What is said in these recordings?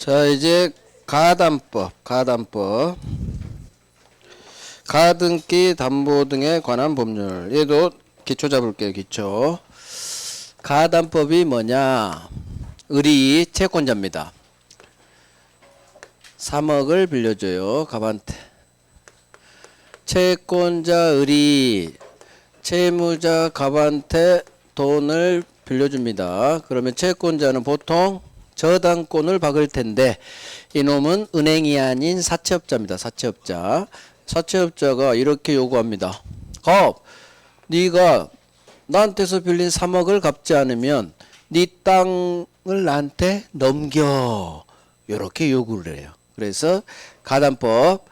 자, 이제 가담법. 가등기, 담보 등에 관한 법률. 얘도 기초 잡을게요, 기초. 가담법이 뭐냐? 을이 채권자입니다. 3억을 빌려줘요, 갑한테. 채권자 을이 채무자 갑한테 돈을 빌려줍니다. 그러면 채권자는 보통 저당권을 박을 텐데 이놈은 은행이 아닌 사채업자입니다. 사채업자가 이렇게 요구합니다. 네가 나한테서 빌린 3억을 갚지 않으면 네 땅을 나한테 넘겨. 이렇게 요구를 해요. 그래서 가담법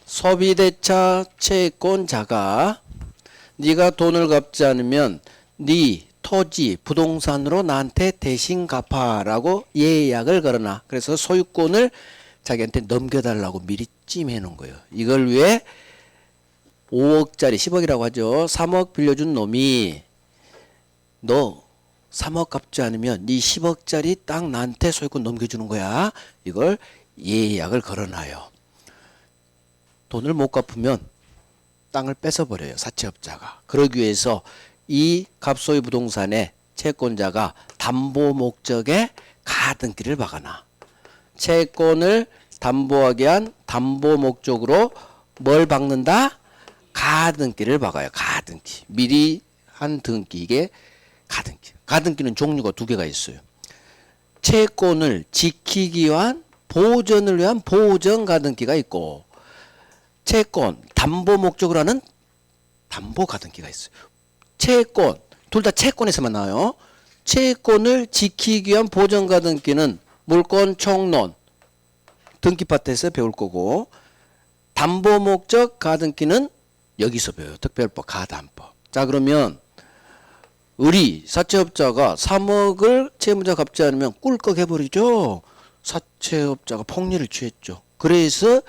소비대차 채권자가 네가 돈을 갚지 않으면 네 토지, 부동산으로 나한테 대신 갚아라고 예약을 걸어놔. 그래서 소유권을 자기한테 넘겨달라고 미리 찜해 놓은 거예요. 이걸 위해 5억짜리 10억이라고 하죠. 3억 빌려준 놈이 너 3억 갚지 않으면 네 10억짜리 땅 나한테 소유권 넘겨주는 거야. 이걸 예약을 걸어놔요. 돈을 못 갚으면 땅을 뺏어버려요. 사채업자가. 그러기 위해서 이 갑소유 부동산의 채권자가 담보 목적의 가등기를 박아놔. 채권을 담보하게 한 담보 목적으로 뭘 박는다? 가등기를 박아요. 가등기. 미리 한 등기. 이게 가등기. 가등기는 종류가 두 개가 있어요. 채권을 지키기 위한 보전을 위한 보전 가등기가 있고 채권 담보 목적으로 하는 담보 가등기가 있어요. 채권 둘 다 채권에서만 나와요. 채권을 지키기 위한 보전 가등기는 물권 총론 등기 파트에서 배울 거고 담보 목적 가등기는 여기서 배워요. 특별법 가담법. 자, 그러면 을이 사채업자가 3억을 채무자 갚지 않으면 꿀꺽 해버리죠. 사채업자가 폭리를 취했죠. 그래서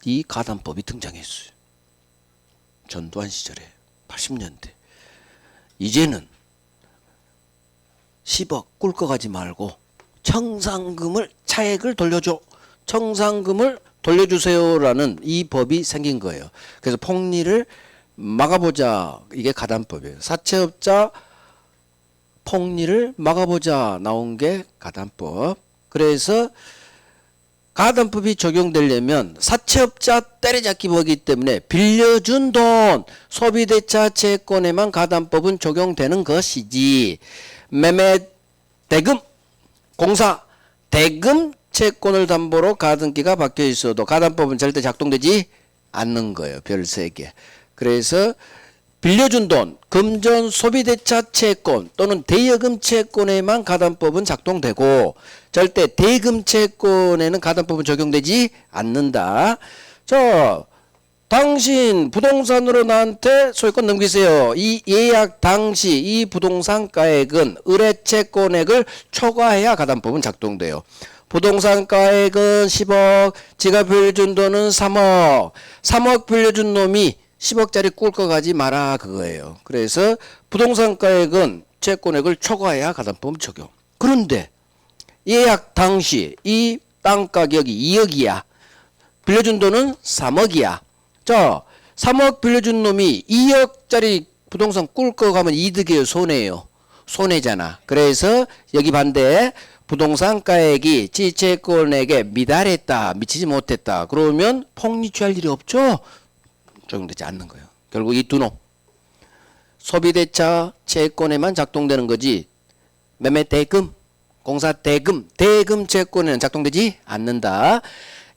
이 가담법이 등장했어요. 전두환 시절에 80년대. 이제는 10억 꿀꺽하지 말고 청산금을 차액을 돌려줘. 청산금을 돌려주세요라는 이 법이 생긴 거예요. 그래서 폭리를 막아보자. 이게 가담법이에요. 사채업자 폭리를 막아보자 나온 게 가담법. 그래서 가담법이 적용되려면 사채업자 때려잡기 법이기 때문에 빌려준 돈 소비대차 채권에만 가담법은 적용되는 것이지 매매 대금 공사 대금 채권을 담보로 가등기가 박혀 있어도 가담법은 절대 작동되지 않는 거예요. 별 3개. 그래서 빌려준 돈 금전 소비대차 채권 또는 대여금 채권에만 가담법은 작동되고 절대 대금 채권에는 가담법은 적용되지 않는다. 자, 당신 부동산으로 나한테 소유권 넘기세요. 이 예약 당시 이 부동산 가액은 의뢰 채권액을 초과해야 가담법은 작동돼요. 부동산 가액은 10억, 지가 빌려준 돈은 3억. 3억 빌려준 놈이 10억짜리 꿀꺽하지 마라 그거예요. 그래서 부동산 가액은 채권액을 초과해야 가담법 적용. 그런데 예약 당시 이 땅 가격이 2억이야. 빌려준 돈은 3억이야. 자, 3억 빌려준 놈이 2억짜리 부동산 꿀꺽하면 이득이에요, 손해예요? 손해잖아. 그래서 여기 반대 부동산 가액이 지채권에게 미달했다, 미치지 못했다. 그러면 폭리 취할 일이 없죠? 적용되지 않는 거예요. 결국 이 두 놈 소비대차 채권에만 작동되는 거지 매매 대금, 공사 대금, 대금 채권에는 작동되지 않는다.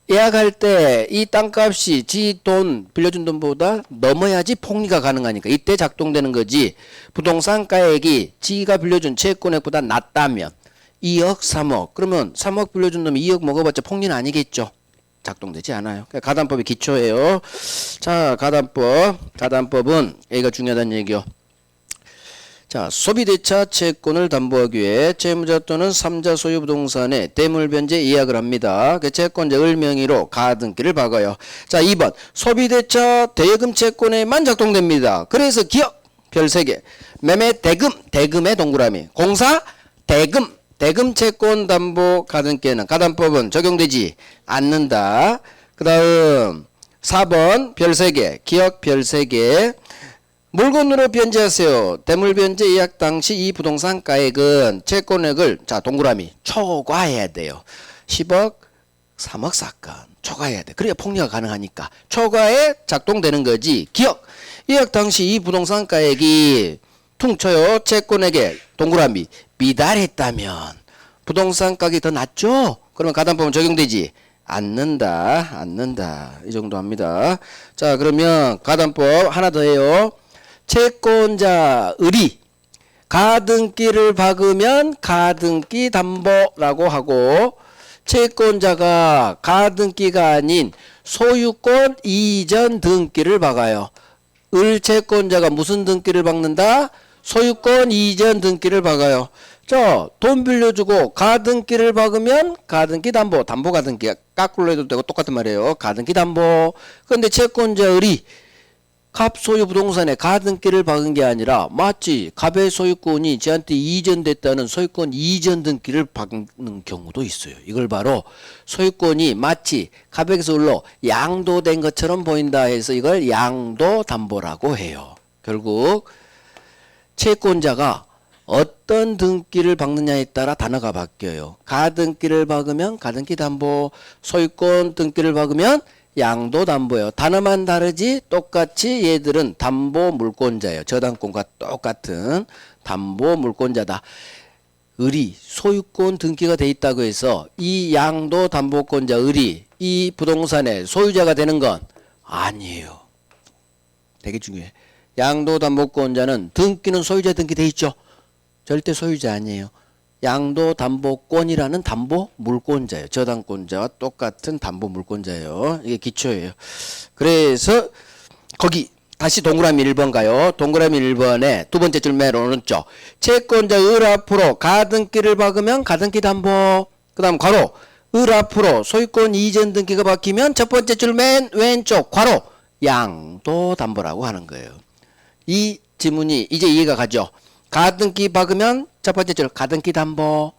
예약할 때 이 땅값이 지 돈 빌려준 돈보다 넘어야지 폭리가 가능하니까 이때 작동되는 거지. 부동산 가액이 지가 빌려준 채권액보다 낮다면 2억, 3억 그러면 3억 빌려준 놈이 2억 먹어봤자 폭리는 아니겠죠. 작동되지 않아요. 그러니까 가담법이 기초예요. 자, 가담법은 여기가 중요하다는 얘기요. 자, 소비대차 채권을 담보하기 위해 채무자 또는 3자 소유 부동산에 대물변제 예약을 합니다. 그 채권자 을 명의로 가등기를 박아요. 자, 2번 소비대차 대여금 채권에만 작동됩니다. 그래서 기억 별 3개 매매 대금, 대금의 동그라미 공사 대금, 대금 채권 담보 가등기에는 가담법은 적용되지 않는다. 그 다음 4번 별 3개 기억 별 3개 물건으로 변제하세요. 대물 변제 예약 당시 이 부동산 가액은 채권액을 자 동그라미 초과해야 돼요. 10억 3억 사건 초과해야 돼. 그래야 폭리가 가능하니까 초과에 작동되는 거지. 기억 예약 당시 이 부동산 가액이 퉁쳐요. 채권액에 동그라미 미달했다면 부동산 가격이 더 낮죠? 그러면 가담법은 적용되지 않는다. 이 정도 합니다. 자, 그러면 가담법 하나 더 해요. 채권자 의리 가등기를 박으면 가등기 담보라고 하고 채권자가 가등기가 아닌 소유권 이전 등기를 박아요. 을 채권자가 무슨 등기를 박는다? 소유권 이전 등기를 박아요. 자, 돈 빌려주고 가등기를 박으면 가등기 담보, 담보 가등기 까꿀로 해도 되고 똑같은 말이에요. 가등기 담보. 근데 채권자 의리 갑 소유 부동산에 가등기를 박은 게 아니라 맞지 갑의 소유권이 저한테 이전됐다는 소유권 이전 등기를 박는 경우도 있어요. 이걸 바로 소유권이 마치 갑에게서 을로 양도된 것처럼 보인다 해서 이걸 양도담보라고 해요. 결국 채권자가 어떤 등기를 박느냐에 따라 단어가 바뀌어요. 가등기를 박으면 가등기 담보, 소유권 등기를 박으면 양도담보예요. 단어만 다르지 똑같이 얘들은 담보 물권자예요. 저당권과 똑같은 담보 물권자다. 을이 소유권 등기가 돼 있다고 해서 이 양도담보권자 을이 이 부동산의 소유자가 되는 건 아니에요. 되게 중요해. 양도담보권자는 등기는 소유자 등기 돼 있죠. 절대 소유자 아니에요. 양도담보권이라는 담보 물권자예요. 저당권자와 똑같은 담보 물권자예요. 이게 기초예요. 그래서 거기 다시 동그라미 1번 가요. 동그라미 1번에 두 번째 줄 맨 오른쪽 채권자 을 앞으로 가등기를 박으면 가등기 담보 그 다음 괄호 을 앞으로 소유권 이전 등기가 박히면 첫 번째 줄 맨 왼쪽 괄호 양도담보라고 하는 거예요. 이 지문이 이제 이해가 가죠. 가등기 박으면 첫 번째 줄 가등기 담보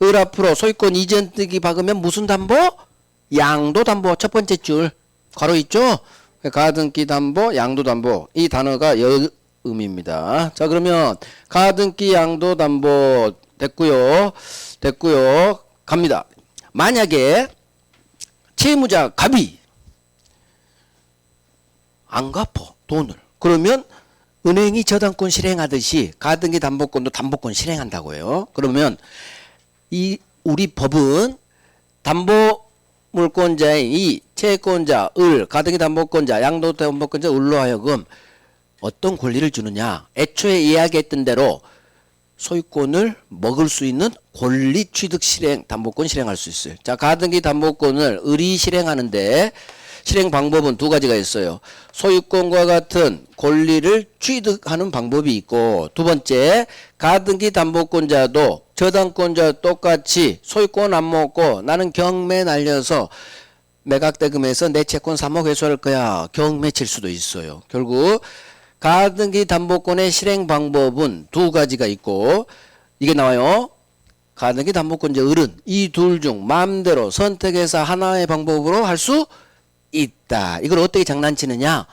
을 앞으로 소유권 이전 등기 박으면 무슨 담보? 양도담보 첫 번째 줄 괄호 있죠? 가등기 담보 양도담보 이 단어가 여음입니다. 자 그러면 가등기 양도담보 됐고요. 갑니다. 만약에 채무자 갑이 안 갚어 돈을 그러면 은행이 저당권 실행하듯이 가등기 담보권도 담보권 실행한다고 해요. 그러면 이 우리 법은 담보물권자인 이 채권자 을 가등기 담보권자 양도담보권자 을로 하여금 어떤 권리를 주느냐. 애초에 이야기했던 대로 소유권을 먹을 수 있는 권리 취득 실행 담보권 실행할 수 있어요. 자 가등기 담보권을 을이 실행하는데 실행 방법은 두 가지가 있어요. 소유권과 같은 권리를 취득하는 방법이 있고 두 번째 가등기 담보권자도 저당권자와 똑같이 소유권 안 먹고 나는 경매 날려서 매각대금에서 내 채권 3억 회수할 거야. 경매 칠 수도 있어요. 결국 가등기 담보권의 실행 방법은 두 가지가 있고 이게 나와요. 가등기 담보권자 을은 이 둘 중 마음대로 선택해서 하나의 방법으로 할 수 있다. 이걸 어떻게 장난치느냐?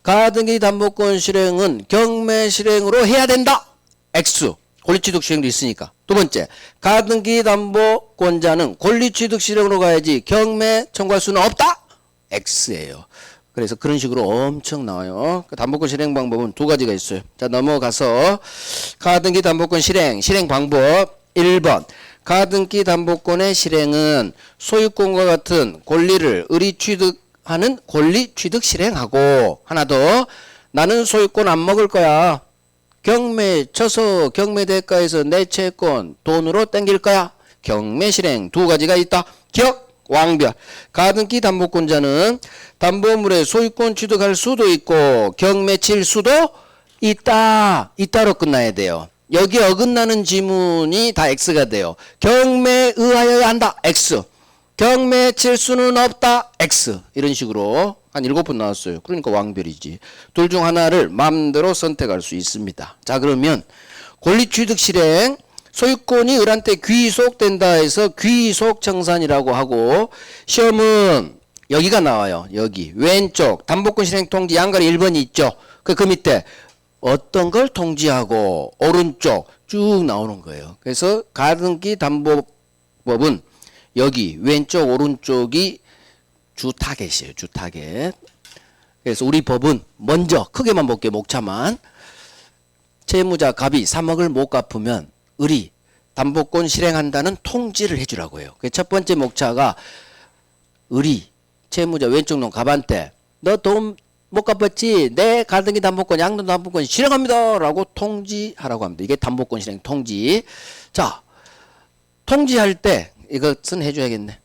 가등기 담보권 실행은 경매 실행으로 해야 된다. X. 권리취득 실행도 있으니까. 두 번째, 가등기 담보권자는 권리취득 실행으로 가야지 경매 청구할 수는 없다. X예요. 그래서 그런 식으로 엄청 나와요. 담보권 실행 방법은 두 가지가 있어요. 자 넘어가서 가등기 담보권 실행 방법 1번 가등기 담보권의 실행은 소유권과 같은 권리를 을이 취득하는 권리 취득 실행하고 하나 더 나는 소유권 안 먹을 거야. 경매 쳐서 경매 대가에서 내 채권 돈으로 땡길 거야. 경매 실행 두 가지가 있다. 기억 왕별 가등기 담보권자는 담보물의 소유권 취득할 수도 있고 경매 칠 수도 있다로 끝나야 돼요. 여기 어긋나는 지문이 다 X가 돼요. 경매에 의하여야 한다. X. 경매 칠 수는 없다. X. 이런 식으로 한 7번 나왔어요. 그러니까 왕별이지. 둘 중 하나를 마음대로 선택할 수 있습니다. 자 그러면 권리취득 실행 소유권이 을한테 귀속된다 해서 귀속청산이라고 하고, 시험은 여기가 나와요. 여기 왼쪽 담보권 실행 통지 양가리 1번이 있죠. 그 밑에 어떤 걸 통지하고 오른쪽 쭉 나오는 거예요. 그래서 가등기 담보법은 여기 왼쪽 오른쪽이 주 타겟이에요. 주 타겟. 그래서 우리 법은 먼저 크게만 볼게요. 목차만. 채무자 갑이 3억을 못 갚으면 을이 담보권 실행한다는 통지를 해주라고 해요. 첫 번째 목차가 을이 채무자 왼쪽 놈 갑한테 너 돈 못 갚았지? 내 가등기 담보권 양도 담보권 실행합니다 라고 통지하라고 합니다. 이게 담보권 실행 통지. 자, 통지할 때 이것은 해줘야겠네.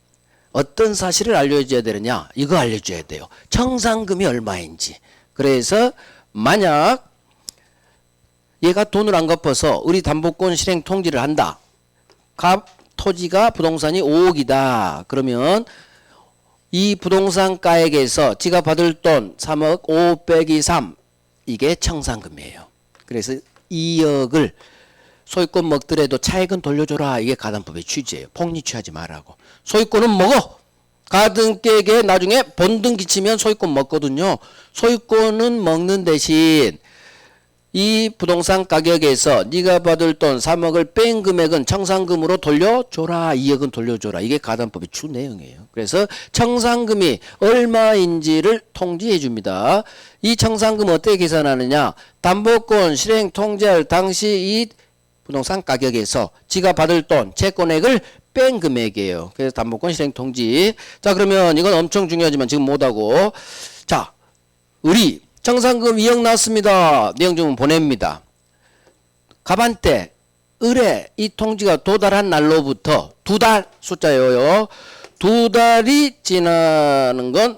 어떤 사실을 알려줘야 되느냐? 이거 알려줘야 돼요. 청산금이 얼마인지. 그래서 만약 얘가 돈을 안 갚아서 을이 담보권 실행 통지를 한다. 토지가 부동산이 5억이다. 그러면 이 부동산가액에서 지가 받을 돈 3억 5 빼기 3 이게 청산금이에요. 그래서 2억을 소유권 먹더라도 차액은 돌려줘라. 이게 가담법의 취지예요. 폭리취하지 말라고. 소유권은 먹어. 가등기에게 나중에 본등 기치면 소유권 먹거든요. 소유권은 먹는 대신 이 부동산 가격에서 네가 받을 돈 3억을 뺀 금액은 청산금으로 돌려줘라. 2억은 돌려줘라. 이게 가담법의 주 내용이에요. 그래서 청산금이 얼마인지를 통지해 줍니다. 이 청산금 어떻게 계산하느냐. 담보권 실행 통지할 당시 이 부동산 가격에서 지가 받을 돈 채권액을 뺀 금액이에요. 그래서 담보권 실행 통지. 자, 그러면 이건 엄청 중요하지만 지금 못하고, 자, 을이 청산금 2억 나왔습니다. 내용증은 보냅니다. 갑한테 을에 이 통지가 도달한 날로부터 2달 숫자예요. 2달이 지나는 건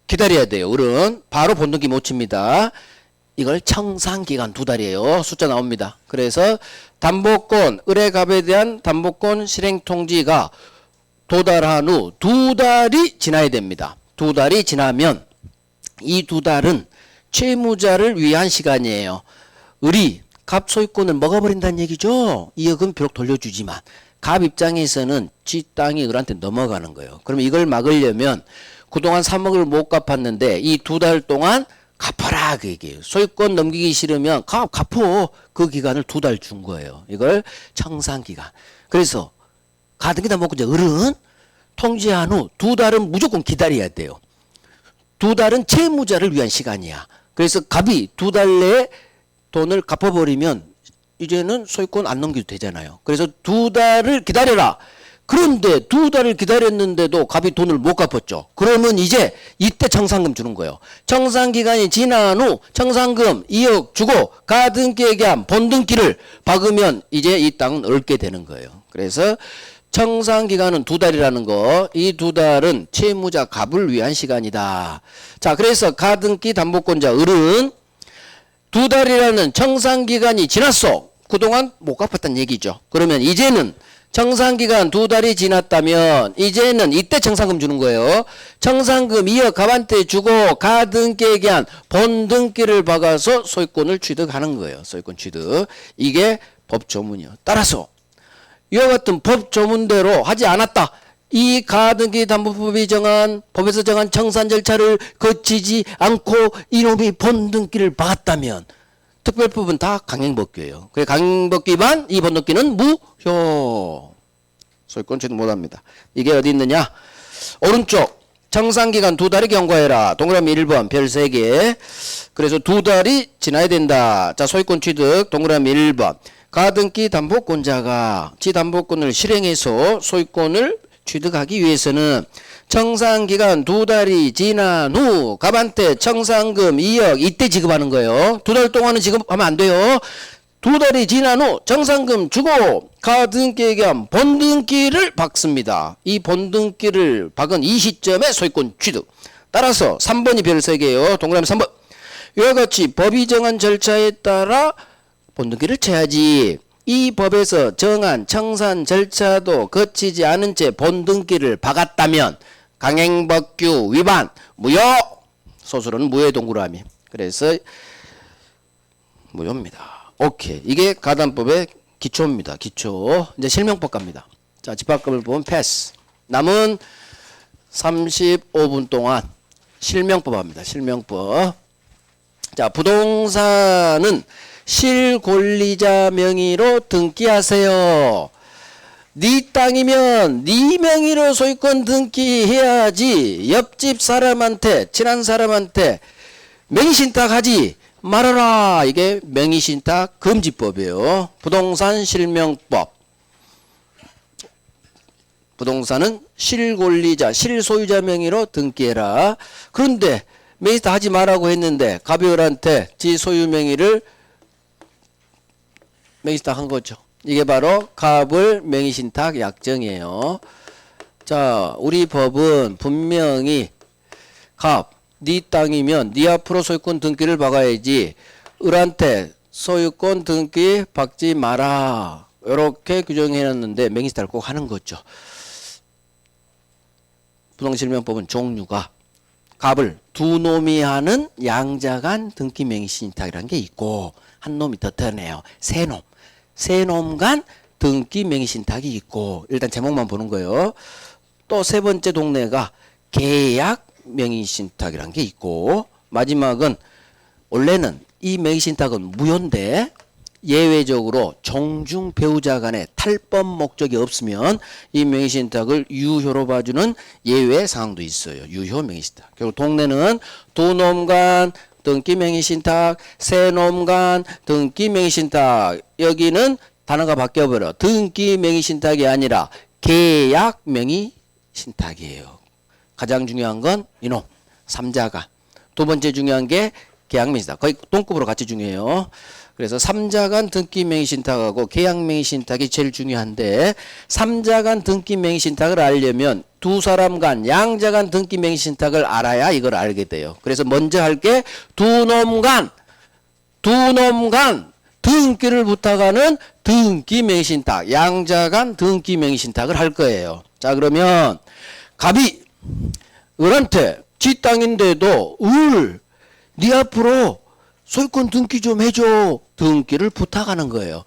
기다려야 돼요. 을은 바로 본등기 못 칩니다. 이걸 청산기간 2달이에요. 숫자 나옵니다. 그래서 담보권, 을의 갑에 대한 담보권 실행 통지가 도달한 후 2달이 지나야 됩니다. 2달이 지나면 이 2달은 채무자를 위한 시간이에요. 을이 갑 소유권을 먹어버린다는 얘기죠. 2억은 비록 돌려주지만 갑 입장에서는 지 땅이 을한테 넘어가는 거예요. 그럼 이걸 막으려면 그동안 3억을 못 갚았는데 이 2달 동안 갚아라 그 얘기예요. 소유권 넘기기 싫으면 갚어. 그 기간을 2달 준 거예요. 이걸 청산기간. 그래서 가등기 담보권자 을은 통지한 후 2달은 무조건 기다려야 돼요. 2달은 채무자를 위한 시간이야. 그래서 갑이 2달 내에 돈을 갚아버리면 이제는 소유권 안 넘겨도 되잖아요. 그래서 2달을 기다려라. 그런데 2달을 기다렸는데도 갑이 돈을 못 갚았죠. 그러면 이제 이때 청산금 주는 거예요. 청산기간이 지난 후 청산금 2억 주고 가등기에게 한 본등기를 박으면 이제 이 땅은 얻게 되는 거예요. 그래서 청산기간은 2달이라는 거, 이 2달은 채무자 갑을 위한 시간이다. 자, 그래서 가등기 담보권자 을은 2달이라는 청산기간이 지났어. 그동안 못 갚았다는 얘기죠. 그러면 이제는 청산기간 2달이 지났다면 이제는 이때 청산금 주는 거예요. 청산금 2억 갑한테 주고 가등기에게 한 본등기를 박아서 소유권을 취득하는 거예요. 소유권 취득. 이게 법조문이요. 따라서 이와 같은 법 조문대로 하지 않았다. 이 가등기 담보법이 정한 법에서 정한 청산 절차를 거치지 않고 이놈이 본등기를 박았다면 특별법은 다 강행법규예요. 그래 강행법규 위반 이 본등기는 무효. 소유권 취득 못합니다. 이게 어디 있느냐? 오른쪽 청산기간 2달이 경과해라. 동그라미 1번 별 3개. 그래서 2달이 지나야 된다. 자, 소유권 취득 동그라미 1번. 가등기 담보권자가 지 담보권을 실행해서 소유권을 취득하기 위해서는 청산기간 2달이 지난 후 갑한테 청산금 2억 이때 지급하는 거예요. 2달 동안은 지급하면 안 돼요. 2달이 지난 후 청산금 주고 가등기에게 한 본등기를 박습니다. 이 본등기를 박은 이 시점에 소유권 취득. 따라서 3번이 별 3개예요. 동그라미 3번. 이와 같이 법이 정한 절차에 따라 본등기를 쳐야지. 이 법에서 정한 청산 절차도 거치지 않은 채 본등기를 박았다면 강행법규 위반 무효. 소수로는 무효의 동그라미. 그래서 무효입니다. 오케이. 이게 가담법의 기초입니다. 기초. 이제 실명법 갑니다. 자, 집합금을 보면 패스. 남은 35분 동안 실명법 합니다. 실명법. 자, 부동산은 실권리자 명의로 등기하세요. 네 땅이면 네 명의로 소유권 등기해야지. 옆집 사람한테, 친한 사람한테 명의신탁하지 말아라. 이게 명의신탁 금지법이에요. 부동산 실명법. 부동산은 실권리자, 실소유자 명의로 등기해라. 그런데 명의신탁 하지 말라고 했는데 갑이을한테 지 소유 명의를 명의신탁 한 거죠. 이게 바로 갑을 명의신탁 약정이에요. 자, 우리 법은 분명히 갑, 네 땅이면 네 앞으로 소유권 등기를 박아야지 을한테 소유권 등기 박지 마라. 이렇게 규정해놨는데 명의신탁을 꼭 하는 거죠. 부동실명법은 종류가 갑을 두 놈이 하는 양자간 등기 명의신탁이라는 게 있고 한 놈이 더 터네요. 세 놈. 세 놈 간 등기 명의신탁이 있고 일단 제목만 보는 거예요. 또 세 번째 동네가 계약 명의신탁이라는 게 있고 마지막은 원래는 이 명의신탁은 무효인데 예외적으로 종중 배우자 간에 탈법 목적이 없으면 이 명의신탁을 유효로 봐주는 예외 상황도 있어요. 유효 명의신탁. 결국 동네는 두 놈 간 등기 명의신탁, 세 놈 간 등기 명의신탁. 여기는 단어가 바뀌어버려. 등기 명의신탁이 아니라 계약 명의신탁이에요. 가장 중요한 건 이놈, 삼자간. 두 번째 중요한 게 계약 명의신탁. 거의 동급으로 같이 중요해요. 그래서 삼자간 등기 명의신탁하고 계약 명의신탁이 제일 중요한데 삼자간 등기 명의신탁을 알려면 두 사람 간 양자간 등기 명의신탁을 알아야 이걸 알게 돼요. 그래서 먼저 할 게 두 놈 간 등기를 부탁하는 등기 명의신탁, 양자간 등기 명의신탁을 할 거예요. 자, 그러면 갑이 을한테 지 땅인데도 네 앞으로 소유권 등기 좀 해줘. 등기를 부탁하는 거예요.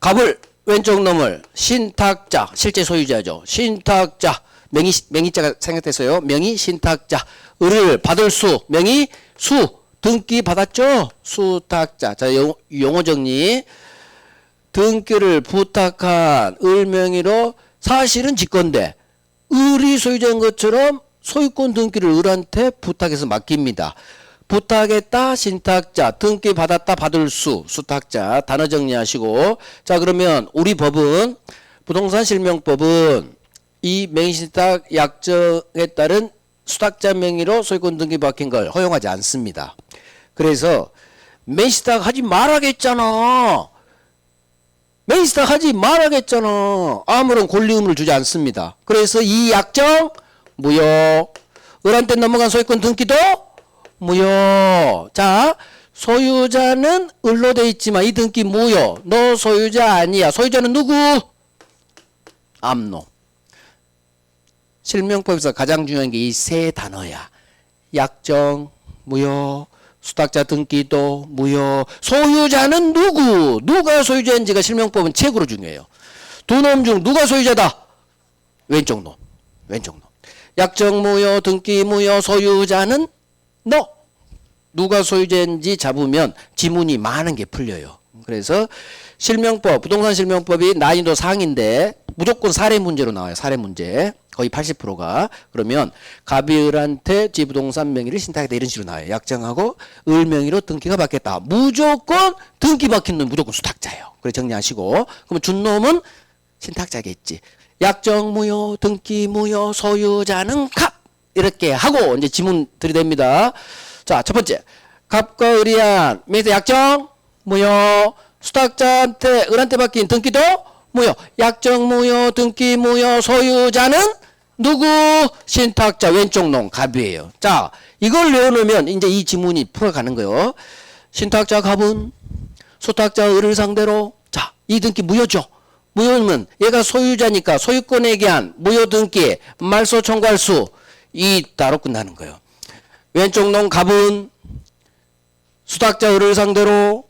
갑을 왼쪽 놈을 신탁자, 실제 소유자죠. 신탁자, 명의자가 생각됐어요. 명의 신탁자. 을을 받을 수, 명의 수. 등기 받았죠? 수탁자. 자, 용어 정리. 등기를 부탁한 을 명의로 사실은 지 건데 을이 소유자인 것처럼 소유권 등기를 을한테 부탁해서 맡깁니다. 부탁했다 신탁자, 등기 받았다 받을 수, 수탁자. 단어 정리하시고. 자, 그러면 우리 법은 부동산 실명법은 이 명의신탁 약정에 따른 수탁자 명의로 소유권 등기 박힌 걸 허용하지 않습니다. 그래서 명의신탁 하지 말라겠잖아. 명의신탁 하지 말라겠잖아. 아무런 권리 의무를 주지 않습니다. 그래서 이 약정 무효. 을한테 넘어간 소유권 등기도 무효. 자, 소유자는 을로 돼 있지만 이 등기 무효. 너 소유자 아니야. 소유자는 누구? 암놈. 실명법에서 가장 중요한 게 이 세 단어야. 약정 무효. 수탁자 등기도 무효. 소유자는 누구? 누가 소유자인지가 실명법은 최고로 중요해요. 두 놈 중 누가 소유자다? 왼쪽 놈. 왼쪽 놈. 약정 무효, 등기 무효, 소유자는 너. 누가 소유자인지 잡으면 지문이 많은 게 풀려요. 그래서 실명법, 부동산 실명법이 난이도 상인데 무조건 사례 문제로 나와요. 사례 문제. 거의 80%가. 그러면 갑이 을한테 지부동산 명의를 신탁했다 이런 식으로 나와요. 약정하고 을 명의로 등기가 받겠다. 무조건 등기 박힌 놈은 무조건 수탁자예요. 그래 정리하시고. 그러면 준 놈은 신탁자겠지. 약정 무효, 등기 무효, 소유자는 갑. 이렇게 하고 이제 지문 들이댑니다. 자, 첫 번째. 갑과 을이 한 명의사 약정 무효. 수탁자한테 을한테 맡긴 등기도 무효. 약정 무효, 등기 무효, 소유자는 누구? 신탁자 왼쪽 놈 갑이에요. 자, 이걸 외워놓으면 이제 이 지문이 풀어가는 거예요. 신탁자 갑은 수탁자 을을 상대로 자, 이 등기 무효죠. 무효면 얘가 소유자니까 소유권에 대한 무효 등기 말소 청구할 수 이 따로 끝나는 거예요. 왼쪽 놈 갑은 수탁자 을을 상대로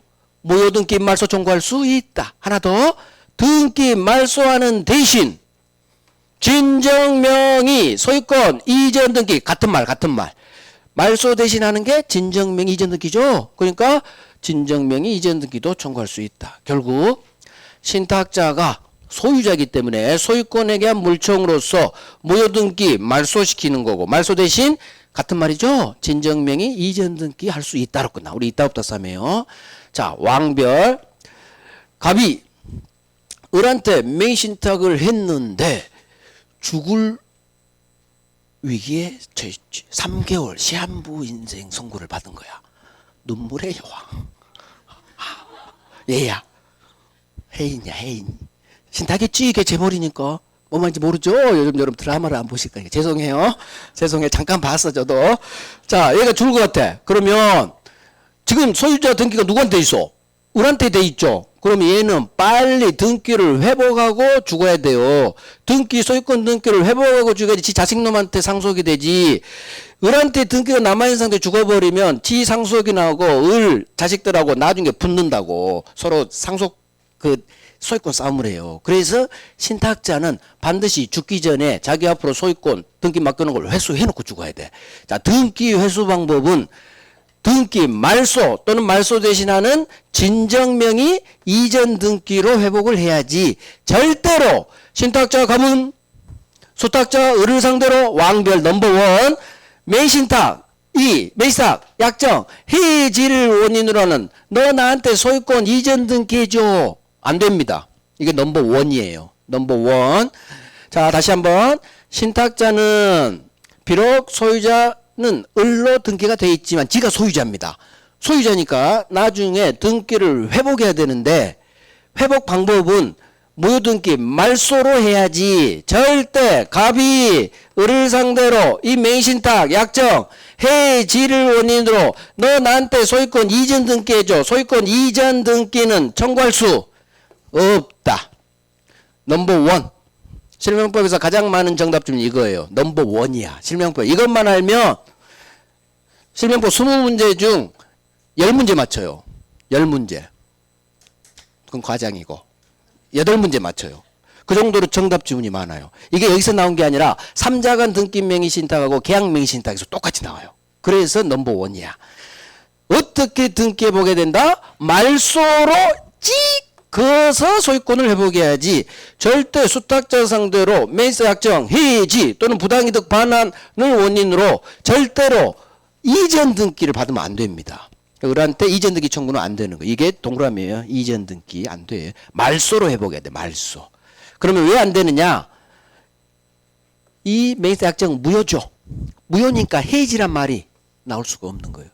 무효 등기 말소 청구할 수 있다. 하나 더. 등기 말소하는 대신 진정명의 소유권 이전 등기 같은 말. 말소 대신 하는 게 진정명의 이전 등기죠. 그러니까 진정명의 이전 등기도 청구할 수 있다. 결국 신탁자가 소유자이기 때문에 소유권에 대한 물청으로서 무효 등기 말소시키는 거고 말소 대신 같은 말이죠. 진정명의 이전 등기 할 수 있다로 끝나. 우리 이따부터 싸매요. 자, 왕별 갑이 을한테 맹신탁을 했는데 죽을 위기에 처했지. 3개월 시한부 인생 선고를 받은 거야. 눈물의 여왕. 얘야. 혜인이야, 혜인. 신탁했지? 이게 재벌이니까. 뭐 말인지 모르죠? 요즘 여러분 드라마를 안 보실까? 죄송해요. 잠깐 봤어, 저도. 자, 얘가 죽을 것 같아. 그러면 지금 소유자 등기가 누구한테 있어? 을한테 돼 있죠. 그럼 얘는 빨리 등기를 회복하고 죽어야 돼요. 소유권 등기를 회복하고 죽어야지 지 자식놈한테 상속이 되지. 을한테 등기가 남아있는 상태에 죽어버리면 지 상속이 나오고 을 자식들하고 나중에 붙는다고 서로 소유권 싸움을 해요. 그래서 신탁자는 반드시 죽기 전에 자기 앞으로 소유권 등기 맡겨놓은 걸 회수해놓고 죽어야 돼. 자, 등기 회수 방법은 등기 말소 또는 말소 대신하는 진정명의 이전 등기로 회복을 해야지. 절대로 신탁자 갑은 수탁자 을을 상대로 왕별 넘버원 맹신탁 약정 해지를 원인으로 하는 너 나한테 소유권 이전 등기해줘. 안 됩니다. 이게 넘버원이에요. 넘버원. 자, 다시 한번 신탁자는 비록 소유자는 을로 등기가 돼 있지만 지가 소유자입니다. 소유자니까 나중에 등기를 회복해야 되는데 회복 방법은 무효등기 말소로 해야지. 절대 갑이 을을 상대로 이 맹신탁 약정 해지를 원인으로 너 나한테 소유권 이전 등기해줘. 소유권 이전 등기는 청구할 수 없다. 넘버원. 실명법에서 가장 많은 정답점이 이거예요. 넘버원이야. 실명법. 이것만 알면 실명법 20문제 중 10문제 맞춰요. 10문제. 그건 과장이고 8문제 맞춰요. 그 정도로 정답 지문이 많아요. 이게 여기서 나온 게 아니라 3자간 등기 명의 신탁하고 계약 명의 신탁에서 똑같이 나와요. 그래서 넘버원이야. 어떻게 등기해 보게 된다? 말소로 그어서 소유권을 회복해야지. 절대 수탁자 상대로 매수 약정 해지 또는 부당이득 반환을 원인으로 절대로 이전 등기를 받으면 안 됩니다. 을한테 이전 등기 청구는 안 되는 거예요. 이게 동그라미예요. 이전 등기 안 돼. 말소로 회복해야 돼. 말소. 그러면 왜 안 되느냐? 이 매수 약정 무효죠. 무효니까 해지란 말이 나올 수가 없는 거예요.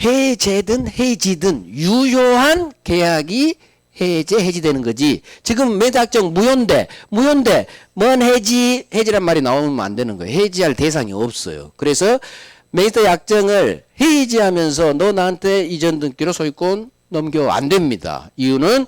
해제든 해지든 유효한 계약이 해지되는 거지. 지금 매수약정 무효인데 뭔 해지란 말이 나오면 안 되는 거예요. 해지할 대상이 없어요. 그래서 매수약정을 해지하면서 너 나한테 이전 등기로 소유권 넘겨 안 됩니다. 이유는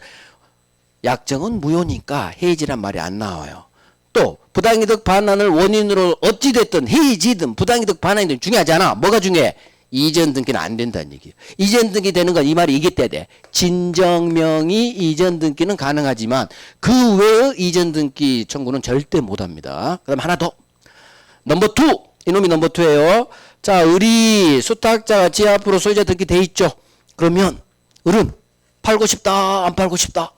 약정은 무효니까 해지란 말이 안 나와요. 또 부당이득 반환을 원인으로 어찌됐든 해지든 부당이득 반환이든 중요하지 않아. 뭐가 중요해? 이전 등기는 안 된다는 얘기예요. 이전 등기 되는 건 이 말이 이게 돼야 돼. 진정명의 이전 등기는 가능하지만 그 외의 이전 등기 청구는 절대 못합니다. 그다음 하나 더. 넘버 2. 이놈이 넘버 2예요. 자, 을이 수탁자가 지 앞으로 소유자 등기 돼 있죠. 그러면 을은 팔고 싶다, 안 팔고 싶다?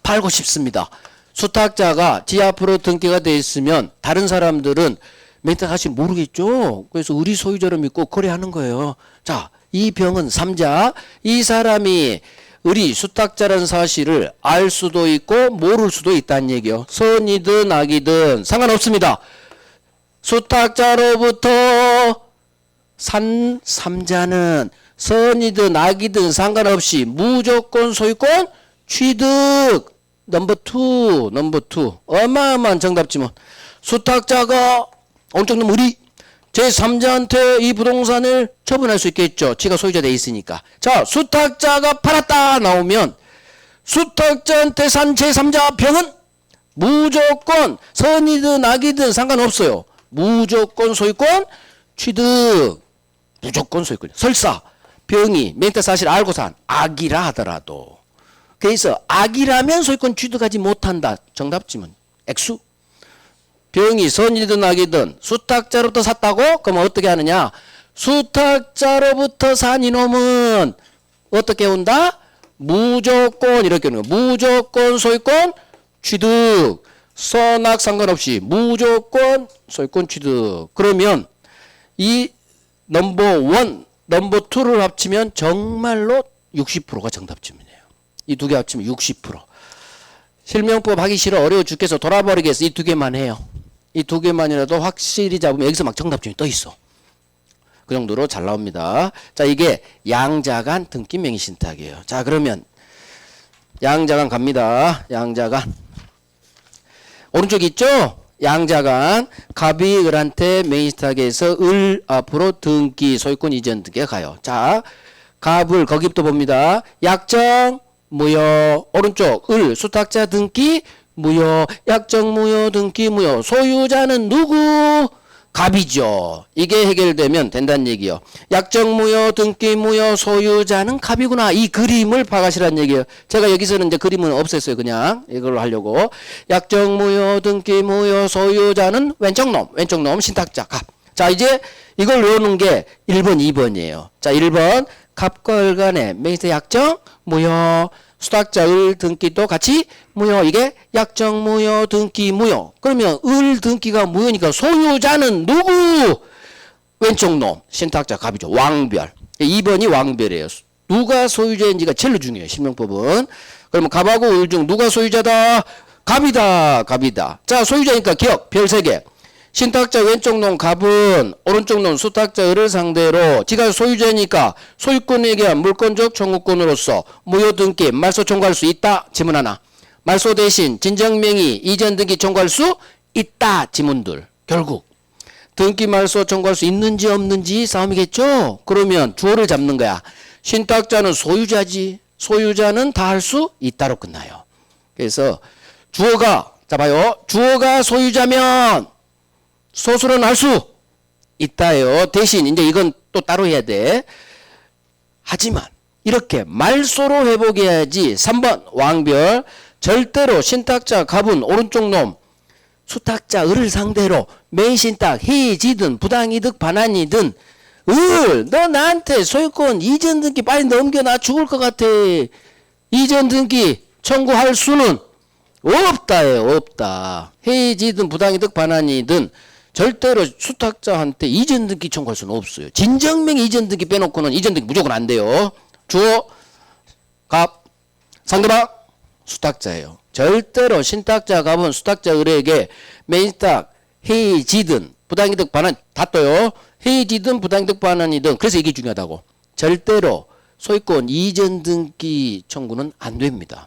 팔고 싶습니다. 수탁자가 지 앞으로 등기가 돼 있으면 다른 사람들은 멘트 사실 모르겠죠. 그래서 을이 소유자를 믿고 거래하는 거예요. 자, 이 병은 3자. 이 사람이 을이 수탁자라는 사실을 알 수도 있고 모를 수도 있다는 얘기예요. 선이든 악이든 상관없습니다. 수탁자로부터 산 3자는 선이든 악이든 상관없이 무조건 소유권 취득. 넘버 2. 어마어마한 정답 지문. 수탁자가 어느 놈 을이 제3자한테 이 부동산을 처분할 수 있겠죠. 지가 소유자 돼 있으니까. 자, 수탁자가 팔았다 나오면 수탁자한테 산 제3자 병은 무조건 선이든 악이든 상관없어요. 무조건 소유권 취득. 무조건 소유권. 설사 병이 맹타 사실 알고 산 악이라 하더라도 그래서 악이라면 소유권 취득하지 못한다. 정답 지문 X. 병이 선이든 악이든 수탁자로부터 샀다고? 그럼 어떻게 하느냐? 수탁자로부터 산 이놈은 어떻게 온다? 무조건 이렇게 오는 거야. 무조건 소유권 취득. 선악 상관없이 무조건 소유권 취득. 그러면 이 넘버 1, 넘버 2를 합치면 정말로 60%가 정답 지문이에요. 이 두 개 합치면 60%. 실명법 하기 싫어 어려워 죽겠어 돌아버리겠어 이 두 개만 해요. 이 두 개만이라도 확실히 잡으면 여기서 막 정답 지문이 떠 있어. 그 정도로 잘 나옵니다. 자, 이게 양자간 등기 명의 신탁이에요. 자, 그러면 양자간 갑니다. 양자간. 오른쪽 있죠? 양자간 갑이 을한테 명의 신탁에서 을 앞으로 등기 소유권 이전 등기가 가요. 자, 갑을 거기부터 봅니다. 약정 무효. 오른쪽 을 수탁자 등기 무효. 약정 무효 등기 무효. 소유자는 누구? 갑이죠. 이게 해결되면 된다는 얘기요. 약정 무효, 등기 무효, 소유자는 갑이구나. 이 그림을 파가시라는 얘기예요. 제가 여기서는 이제 그림은 없앴어요. 그냥 이걸로 하려고. 약정 무효, 등기 무효, 소유자는 왼쪽 놈 신탁자 갑. 자, 이제 이걸 외우는 게 1번, 2번이에요. 자, 1번 갑과 을 간의 명의상 약정 무효. 수탁자 을 등기도 같이 무효. 이게 약정 무효 등기 무효. 그러면 을 등기가 무효니까 소유자는 누구? 왼쪽 놈 신탁자 갑이죠. 왕별. 2번이 왕별이에요. 누가 소유자인지가 제일 중요해요. 실명법은. 그러면 갑하고 을 중 누가 소유자다? 갑이다. 갑이다. 자, 소유자니까 기억 별 3개. 신탁자 왼쪽 놈 갑은 오른쪽 놈 수탁자 을을 상대로 지가 소유자니까 소유권에 대한 물권적 청구권으로서 무효 등기 말소 청구할 수 있다. 지문 하나. 말소 대신 진정명의 이전 등기 청구할 수 있다. 지문들. 결국 등기 말소 청구할 수 있는지 없는지 싸움이겠죠. 그러면 주어를 잡는 거야. 신탁자는 소유자지. 소유자는 다 할 수 있다로 끝나요. 그래서 주어가 자 봐요. 주어가 소유자면 소수는 할 수 있다요. 대신 이제 이건 또 따로 해야 돼. 하지만 이렇게 말소로 회복해야지. 3번 왕별 절대로 신탁자 갑은 오른쪽 놈 수탁자 을을 상대로 매신탁 해지든 부당이득 반환이든 을 너 나한테 소유권 이전 등기 빨리 넘겨 나 죽을 것 같아. 이전 등기 청구할 수는 없다예요. 없다. 해지든 부당이득 반환이든 절대로 수탁자한테 이전 등기 청구할 수는 없어요. 진정명 이전 등기 빼놓고는 이전 등기 무조건 안 돼요. 주어 갑 상대방 수탁자예요. 절대로 신탁자 갑은 수탁자 을에게 매인탁 해지든 부당이득 반환 다 떠요. 해지든 부당이득 반환이든 그래서 이게 중요하다고. 절대로 소유권 이전 등기 청구는 안 됩니다.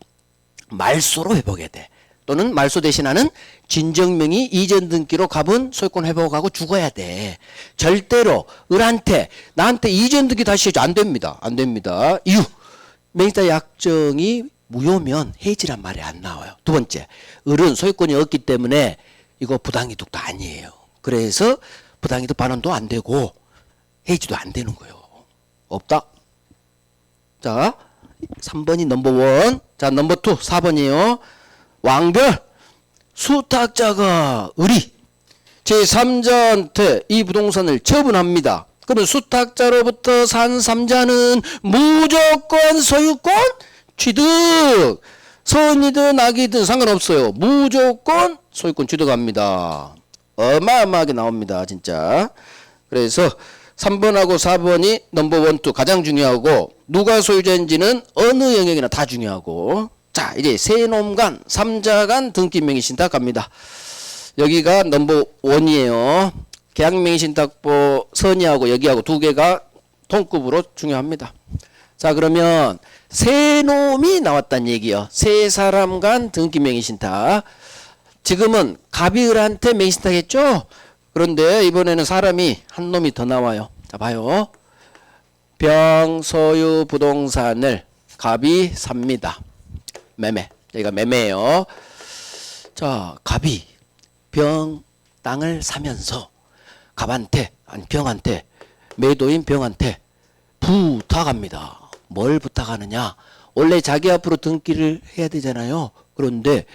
말소로 회복해야 돼. 또는 말소 대신하는 진정명의 이전 등기로 갑은 소유권 회복하고 죽어야 돼. 절대로 을한테 나한테 이전 등기 다시 해줘. 안 됩니다. 안 됩니다. 이유 명의사 약정이 무효면 해지란 말이 안 나와요. 두 번째 을은 소유권이 없기 때문에 이거 부당이득도 아니에요. 그래서 부당이득 반환도 안 되고 해지도 안 되는 거예요. 없다. 자 3번이 넘버 1. 자 넘버 2 4번이에요. 왕별 수탁자가 을이 제3자한테 이 부동산을 처분합니다. 그러면 수탁자로부터 산 3자는 무조건 소유권 취득. 선이든 악이든 상관없어요. 무조건 소유권 취득합니다. 어마어마하게 나옵니다. 진짜. 그래서 3번하고 4번이 넘버 1, 2 가장 중요하고 누가 소유자인지는 어느 영역이나 다 중요하고. 자 이제 세놈간 3자간 등기명의 신탁 갑니다. 여기가 넘버 1이에요. 계약명의 신탁보 선의하고 여기하고 두 개가 동급으로 중요합니다. 자 그러면 세 놈이 나왔단 얘기요. 세 사람 간 등기명의 신탁. 지금은 갑이 을한테 명의 신탁 했죠. 그런데 이번에는 사람이 한 놈이 더 나와요. 자 봐요. 병소유 부동산을 갑이 삽니다. 매매. 여기가 매매예요. 자, 갑이 병 땅을 사면서 갑한테 아니 병한테 매도인 병한테 부탁합니다. 뭘 부탁하느냐? 원래 자기 앞으로 등기를 해야 되잖아요. 그런데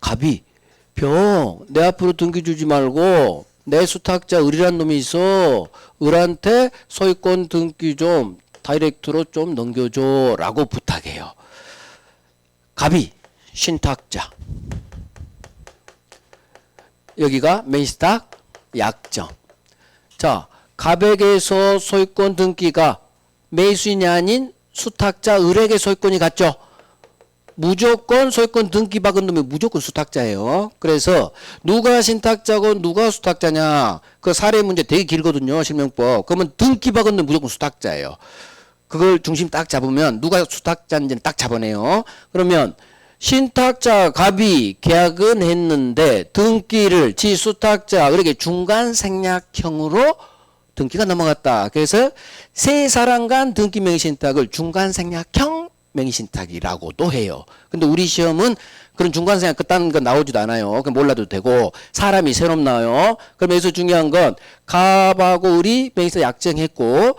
갑이 병, 내 앞으로 등기 주지 말고 내 수탁자 을이란 놈이 있어. 을한테 소유권 등기 좀 다이렉트로 좀 넘겨줘 라고 부탁해요. 갑이 신탁자, 여기가 메이스탁 약정. 자, 갑에게서 소유권 등기가 매수인이 아닌 수탁자 을에게 소유권이 갔죠. 무조건 소유권 등기 받은 놈이 무조건 수탁자예요. 그래서 누가 신탁자고 누가 수탁자냐, 그 사례 문제 되게 길거든요, 실명법. 그러면 등기 받은 놈 무조건 수탁자예요. 그걸 중심 딱 잡으면 누가 수탁자인지는 딱 잡아내요. 그러면 신탁자 갑이 계약은 했는데 등기를 지 수탁자 을에게 중간 생략형으로 등기가 넘어갔다. 그래서 세 사람 간 등기 명의신탁을 중간 생략형 명의신탁이라고도 해요. 근데 우리 시험은 그런 중간 생략 그딴 거 나오지도 않아요. 그럼 몰라도 되고 사람이 새로 나와요. 그럼 여기서 중요한 건 갑하고 을이 명의서 약정했고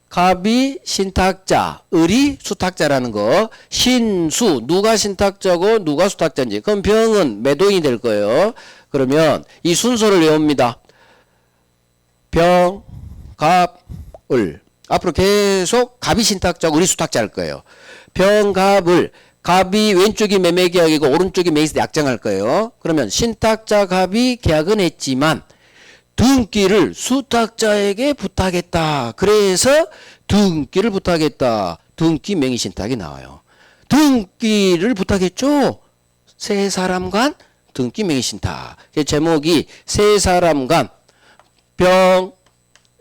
갑이 신탁자, 을이 수탁자라는 거. 신수, 누가 신탁자고 누가 수탁자인지. 그럼 병은 매도인이 될 거예요. 그러면 이 순서를 외웁니다. 병, 갑, 을. 앞으로 계속 갑이 신탁자고 을이 수탁자 할 거예요. 병, 갑, 을. 갑이 왼쪽이 매매계약이고 오른쪽이 매입 약정할 거예요. 그러면 신탁자 갑이 계약은 했지만 등기를 수탁자에게 부탁했다. 그래서 등기를 부탁했다. 등기 명의신탁이 나와요. 등기를 부탁했죠. 세 사람 간 등기 명의신탁. 제목이 세 사람 간 병,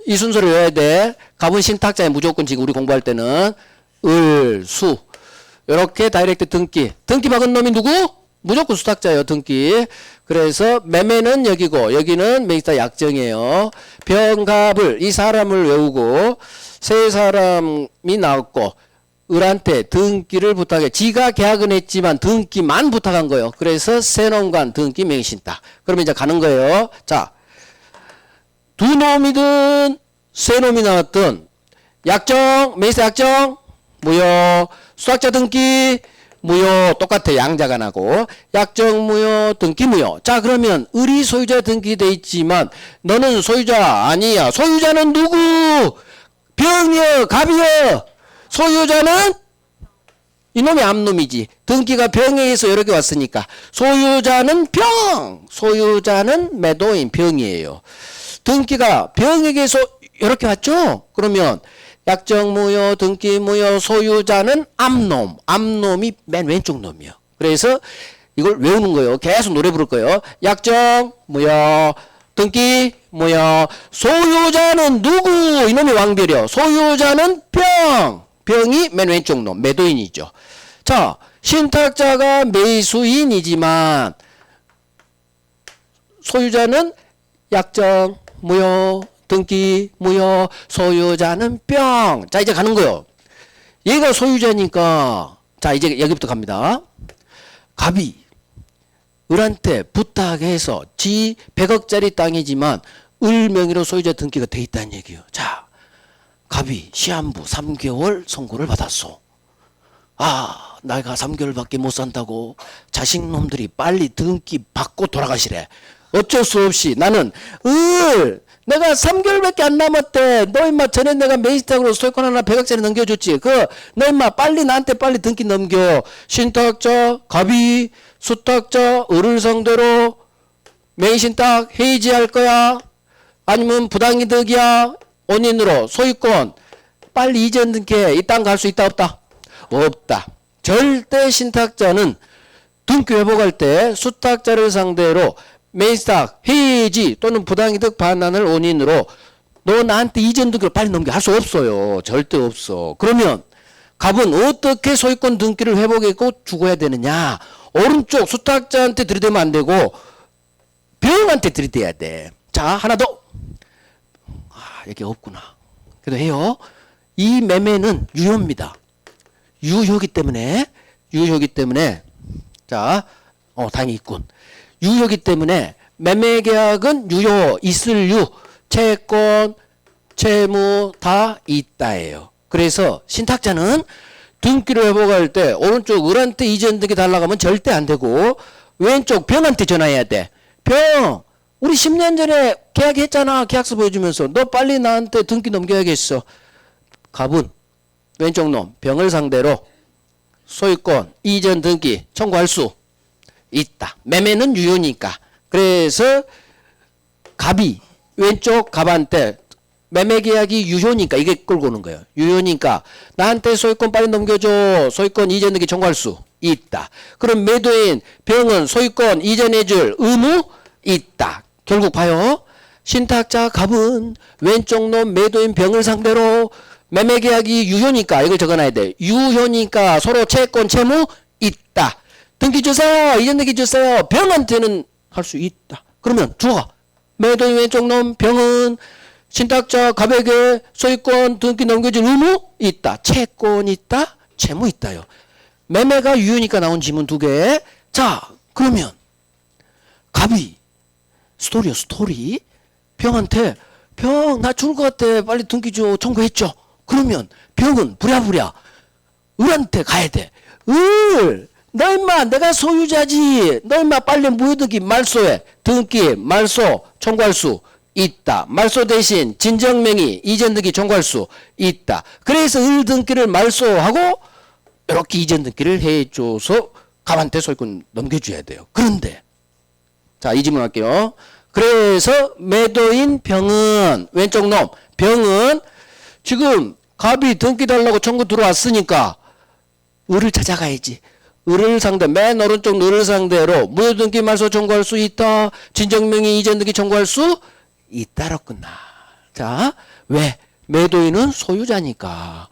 이 순서를 외워야 돼. 갑은 신탁자에 무조건 지금 우리 공부할 때는 을, 수 이렇게 다이렉트 등기. 등기 박은 놈이 누구? 무조건 수탁자예요. 등기. 그래서 매매는 여기고 여기는 매입자 약정이에요. 병갑을 이 사람을 외우고 세 사람이 나왔고 을한테 등기를 부탁해. 지가 계약은 했지만 등기만 부탁한 거예요. 그래서 세 놈간 등기 명의신탁. 그러면 이제 가는 거예요. 자, 두 놈이든 세 놈이 나왔든 약정, 매입자 약정 무효. 수탁자 등기 무효. 똑같아. 양자가 나고 약정 무효, 등기 무효. 자, 그러면 을이 소유자 등기돼 있지만 너는 소유자 아니야. 소유자는 누구? 병이여, 갑이여. 소유자는 이놈이 암놈이지. 등기가 병에 의해서 이렇게 왔으니까 소유자는 병, 소유자는 매도인 병이에요. 등기가 병에게서 이렇게 왔죠. 그러면 약정 무효, 등기 무효, 소유자는 암놈, 암놈이 맨 왼쪽 놈이요. 그래서 이걸 외우는 거예요. 계속 노래 부를 거예요. 약정 무효, 등기 무효, 소유자는 누구? 이놈이 왕별이요. 소유자는 병, 병이 맨 왼쪽 놈, 매도인이죠. 자, 신탁자가 매수인이지만 소유자는 약정 무효, 등기 무효, 소유자는 병. 자, 이제 가는 거요. 얘가 소유자니까 자, 이제 여기부터 갑니다. 갑이 을한테 부탁해서 지 100억짜리 땅이지만 을 명의로 소유자 등기가 돼 있다는 얘기예요. 자, 갑이 시한부 3개월 선고를 받았어. 아, 내가 3개월밖에 못 산다고 자식놈들이 빨리 등기 받고 돌아가시래. 어쩔 수 없이 나는 내가 3개월밖에 안 남았대. 너 임마 전에 내가 매입탁으로 소유권 하나 100억짜리 넘겨줬지. 너 임마 빨리 나한테 빨리 등기 넘겨. 신탁자 갑이 수탁자 을을 상대로 매입신탁 해지할 거야. 아니면 부당이득이야. 원인으로 소유권 빨리 이전 등기해. 이 땅 갈 수 있다 없다? 없다. 절대 신탁자는 등기 회복할 때 수탁자를 상대로 매입탁 해지 또는 부당이득 반환을 원인으로 너 나한테 이전 등기를 빨리 넘겨 할 수 없어요. 절대 없어. 그러면 갑은 어떻게 소유권 등기를 회복하고 죽어야 되느냐? 오른쪽 수탁자한테 들이대면 안 되고 병한테 들이대야 돼. 자, 하나 더. 여기 없구나. 그래도 해요. 이 매매는 유효입니다. 유효기 때문에 자, 당연히 있군. 유효기 때문에 매매계약은 유효, 있을 유, 채권, 채무 다 있다예요. 그래서 신탁자는 등기를 회복할 때 오른쪽 을한테 이전 등기 달라고 하면 절대 안 되고 왼쪽 병한테 전화해야 돼. 병, 우리 10년 전에 계약했잖아. 계약서 보여주면서 너 빨리 나한테 등기 넘겨야겠어. 갑은 왼쪽 놈 병을 상대로 소유권 이전 등기 청구할 수 있다. 매매는 유효니까. 그래서 갑이 왼쪽 갑한테 매매 계약이 유효니까 이게 끌고 오는 거예요. 유효니까 나한테 소유권 빨리 넘겨줘. 소유권 이전 등기 청구할 수 있다. 그럼 매도인 병은 소유권 이전해줄 의무 있다. 결국 봐요. 신탁자 갑은 왼쪽 놈 매도인 병을 상대로 매매 계약이 유효니까 이걸 적어놔야 돼. 유효니까 서로 채권 채무 있다. 등기 주세요. 이전 등기 주세요. 병한테는 할 수 있다. 그러면 주어 매도인 왼쪽 놈 병은 신탁자 갑에게 소유권 등기 넘겨줄 의무 있다. 채권 있다. 채무 있다요. 매매가 유효니까 나온 지문 2개. 자, 그러면 갑이 스토리요, 스토리. 병한테 병 나 죽을 것 같아. 빨리 등기 줘. 청구했죠. 그러면 병은 부랴부랴 을한테 가야 돼. 을, 너 임마 내가 소유자지. 너 임마 빨리 무효등기 말소해. 등기 말소 청구할 수 있다. 말소 대신 진정명의 이전 등기 청구할 수 있다. 그래서 을 등기를 말소하고 이렇게 이전 등기를 해줘서 갑한테 소유권 넘겨줘야 돼요. 그런데 자, 이 질문 할게요. 그래서 매도인 병은 왼쪽 놈 병은 지금 갑이 등기 달라고 청구 들어왔으니까 을을 찾아가야지. 을을 상대 맨 오른쪽 을을 상대로 무효등기 말소 청구할 수 있다. 진정명의 이전 등기 청구할 수 있다로 끝나. 자, 왜? 매도인은 소유자니까.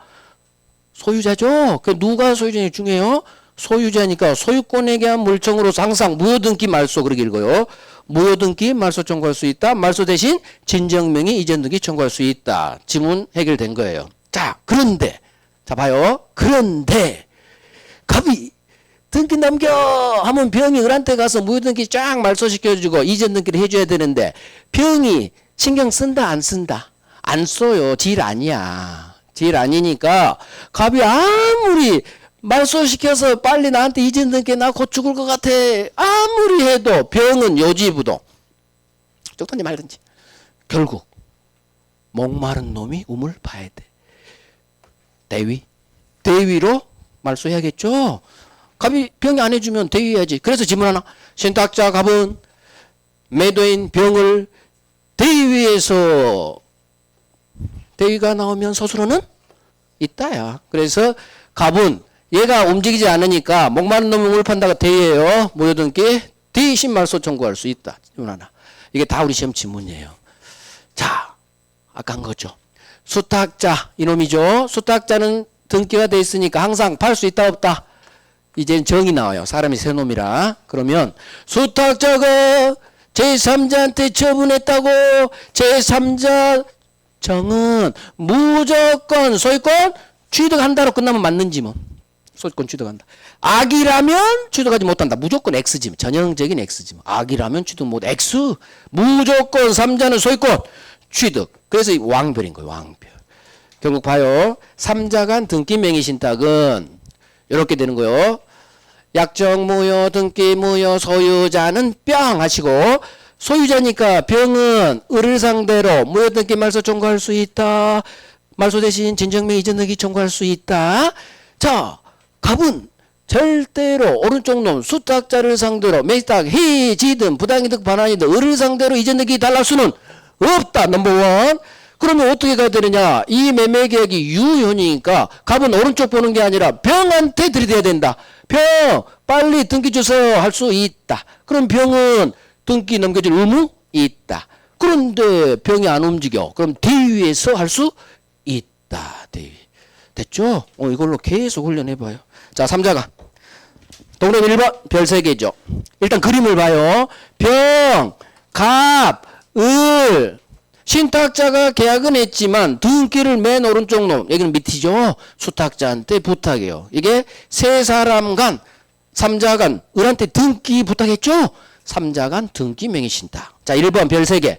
소유자죠? 그 누가 소유자냐 중요해요. 소유자니까 소유권에 대한 물청으로서 항상 무효등기 말소 그렇게 읽어요. 무효등기 말소 청구할 수 있다. 말소 대신 진정명의 이전 등기 청구할 수 있다. 지문 해결된 거예요. 자, 그런데 자 봐요. 그런데 갑이 등기 넘겨 하면 병이 을한테 가서 무효등기 쫙 말소시켜주고 이전 등기를 해줘야 되는데 병이 신경 쓴다 안 쓴다? 안 써요. 질 아니야. 질 아니니까 갑이 아무리 말소시켜서 빨리 나한테 이전 등기 나 곧 죽을 것 같아. 아무리 해도 병은 요지부동. 적든지 말든지. 결국 목마른 놈이 우물 봐야 돼. 대위. 대위로 말소해야겠죠. 갑이 병이 안 해주면 대위해야지. 그래서 질문 하나. 신탁자 갑은 매도인 병을 대위에서 대위가 나오면 서술어는 있다야. 그래서 갑은 얘가 움직이지 않으니까 목마른 놈을 우물 판다가 대위예요. 무효등기 대신 말소 청구할 수 있다. 질문 하나. 이게 다 우리 시험 지문이에요. 자, 아까 한 거죠. 수탁자 이놈이죠. 수탁자는 등기가 돼 있으니까 항상 팔 수 있다 없다. 이젠 정이 나와요. 사람이 세 놈이라. 그러면 수탁자가 제3자한테 처분했다고 제3자 정은 무조건 소유권 취득한다로 끝나면 맞는지 뭐. 소유권 취득한다. 악이라면 취득하지 못한다. 무조건 X지. 전형적인 X지. 악이라면 취득 못. X. 무조건 3자는 소유권 취득. 그래서 이 왕별인 거예요. 왕별. 결국 봐요. 3자 간 등기 명의 신탁은 이렇게 되는 거예요. 약정 무효 등기 무효 소유자는 뿅 하시고 소유자니까 병은 을을 상대로 무효 등기 말소 청구할 수 있다. 말소 대신 진정명 이전 등기 청구할 수 있다. 자, 갑은 절대로 오른쪽 놈 수탁자를 상대로 매수탁 해지든 부당이득 반환이든 을을 상대로 이전 등기 달랄 수는 없다. 넘버원. 그러면 어떻게 가야 되느냐? 이 매매 계약이 유효니까 갑은 오른쪽 보는 게 아니라 병한테 들이대야 된다. 병 빨리 등기 주세요 할 수 있다. 그럼 병은 등기 넘겨줄 의무 있다. 그런데 병이 안 움직여. 그럼 대위에서 할 수 있다. 대위. 됐죠? 이걸로 계속 훈련해봐요. 자, 3자가 동그라미 1번 별 3개죠. 일단 그림을 봐요. 병, 갑, 을. 신탁자가 계약은 했지만 등기를 맨 오른쪽 놈, 여기는 밑이죠. 수탁자한테 부탁해요. 이게 세 사람 간, 3자 간 을한테 등기 부탁했죠. 3자 간 등기 명의 신탁. 자, 1번 별 3개.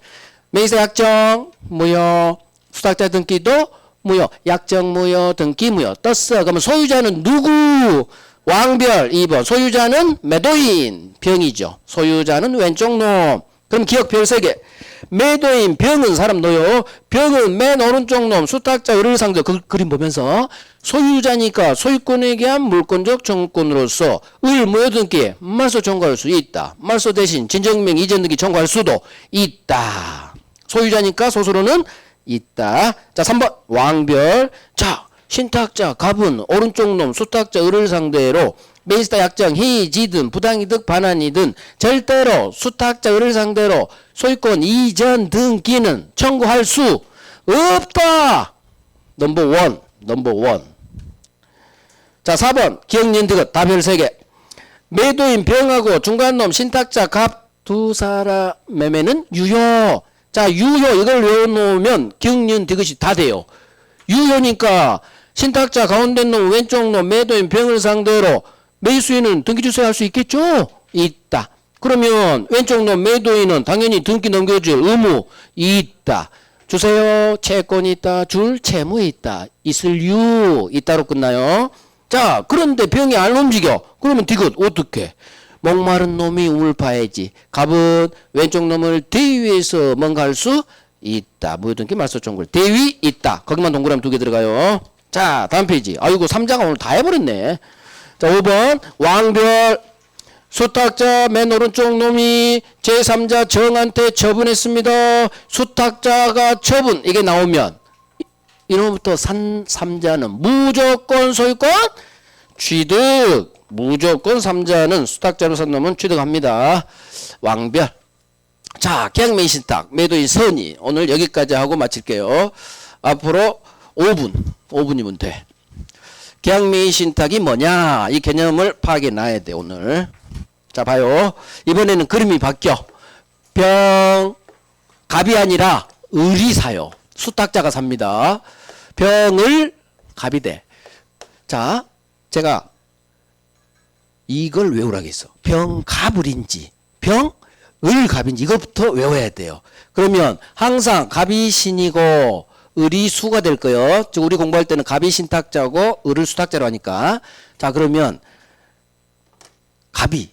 매입세 약정 무효. 수탁자 등기도 무효, 약정 무효, 등기 무효 떴어. 그러면 소유자는 누구? 왕별 2번. 소유자는 매도인 병이죠. 소유자는 왼쪽 놈. 그럼 기억 별 3개. 매도인 병은 사람 놓여. 병은 맨 오른쪽 놈 수탁자 의뢰 상대. 그 그림 보면서 소유자니까 소유권에 대한 물권적 청구권으로서 의무여 등기에 말소 청구할 수 있다. 말소 대신 진정명 이전 등기 청구할 수도 있다. 소유자니까 소수로는 있다. 자 3번 왕별. 자 신탁자 갑은 오른쪽 놈 수탁자 의뢰 상대로 매수다 약정 희지든 부당이득 반환이든 절대로 수탁자 의뢰 상대로 소유권 이전 등기는 청구할 수 없다. 넘버 원. 자 4번 기억니은디귿 다별 3개. 매도인 병하고 중간놈 신탁자 갑 두 사람 매매는 유효. 자 유효 이걸 외워놓으면 기억니은디귿이 다 돼요. 유효니까 신탁자 가운데 놈 왼쪽 놈 매도인 병을 상대로 매수인은 등기 주세요 할 수 있겠죠? 있다. 그러면 왼쪽 놈 매도인은 당연히 등기 넘겨줄 의무 있다. 주세요. 채권이 있다. 줄 채무 있다. 있을 유 있다로 끝나요. 자 그런데 병이 안 움직여. 그러면 디귿 어떻게? 목마른 놈이 우물 파야지. 갑은 왼쪽 놈을 대위에서 뭔가 할 수 있다. 무효등기 말소 청구 대위 있다. 거기만 동그라미 2개 들어가요. 자 다음 페이지. 아이고 3자가 오늘 다 해버렸네. 자 5번 왕별. 수탁자 맨 오른쪽 놈이 제3자 정한테 처분했습니다. 수탁자가 처분 이게 나오면 이놈부터 3자는 무조건 소유권 취득. 무조건 3자는 수탁자로 산 놈은 취득합니다. 왕별. 자 계약맹신탁 매도인 선의 오늘 여기까지 하고 마칠게요. 앞으로 5분이면 돼. 계약맹신탁이 뭐냐 이 개념을 파악해 놔야 돼 오늘. 자 봐요. 이번에는 그림이 바뀌어. 갑이 아니라 을이 사요. 수탁자가 삽니다. 병을 갑이 돼. 자 제가 이걸 외우라겠어. 병갑을인지 병을갑인지 이것부터 외워야 돼요. 그러면 항상 갑이 신이고 을이 수가 될 거예요. 즉 우리 공부할 때는 갑이 신탁자고 을을 수탁자로 하니까. 자 그러면 갑이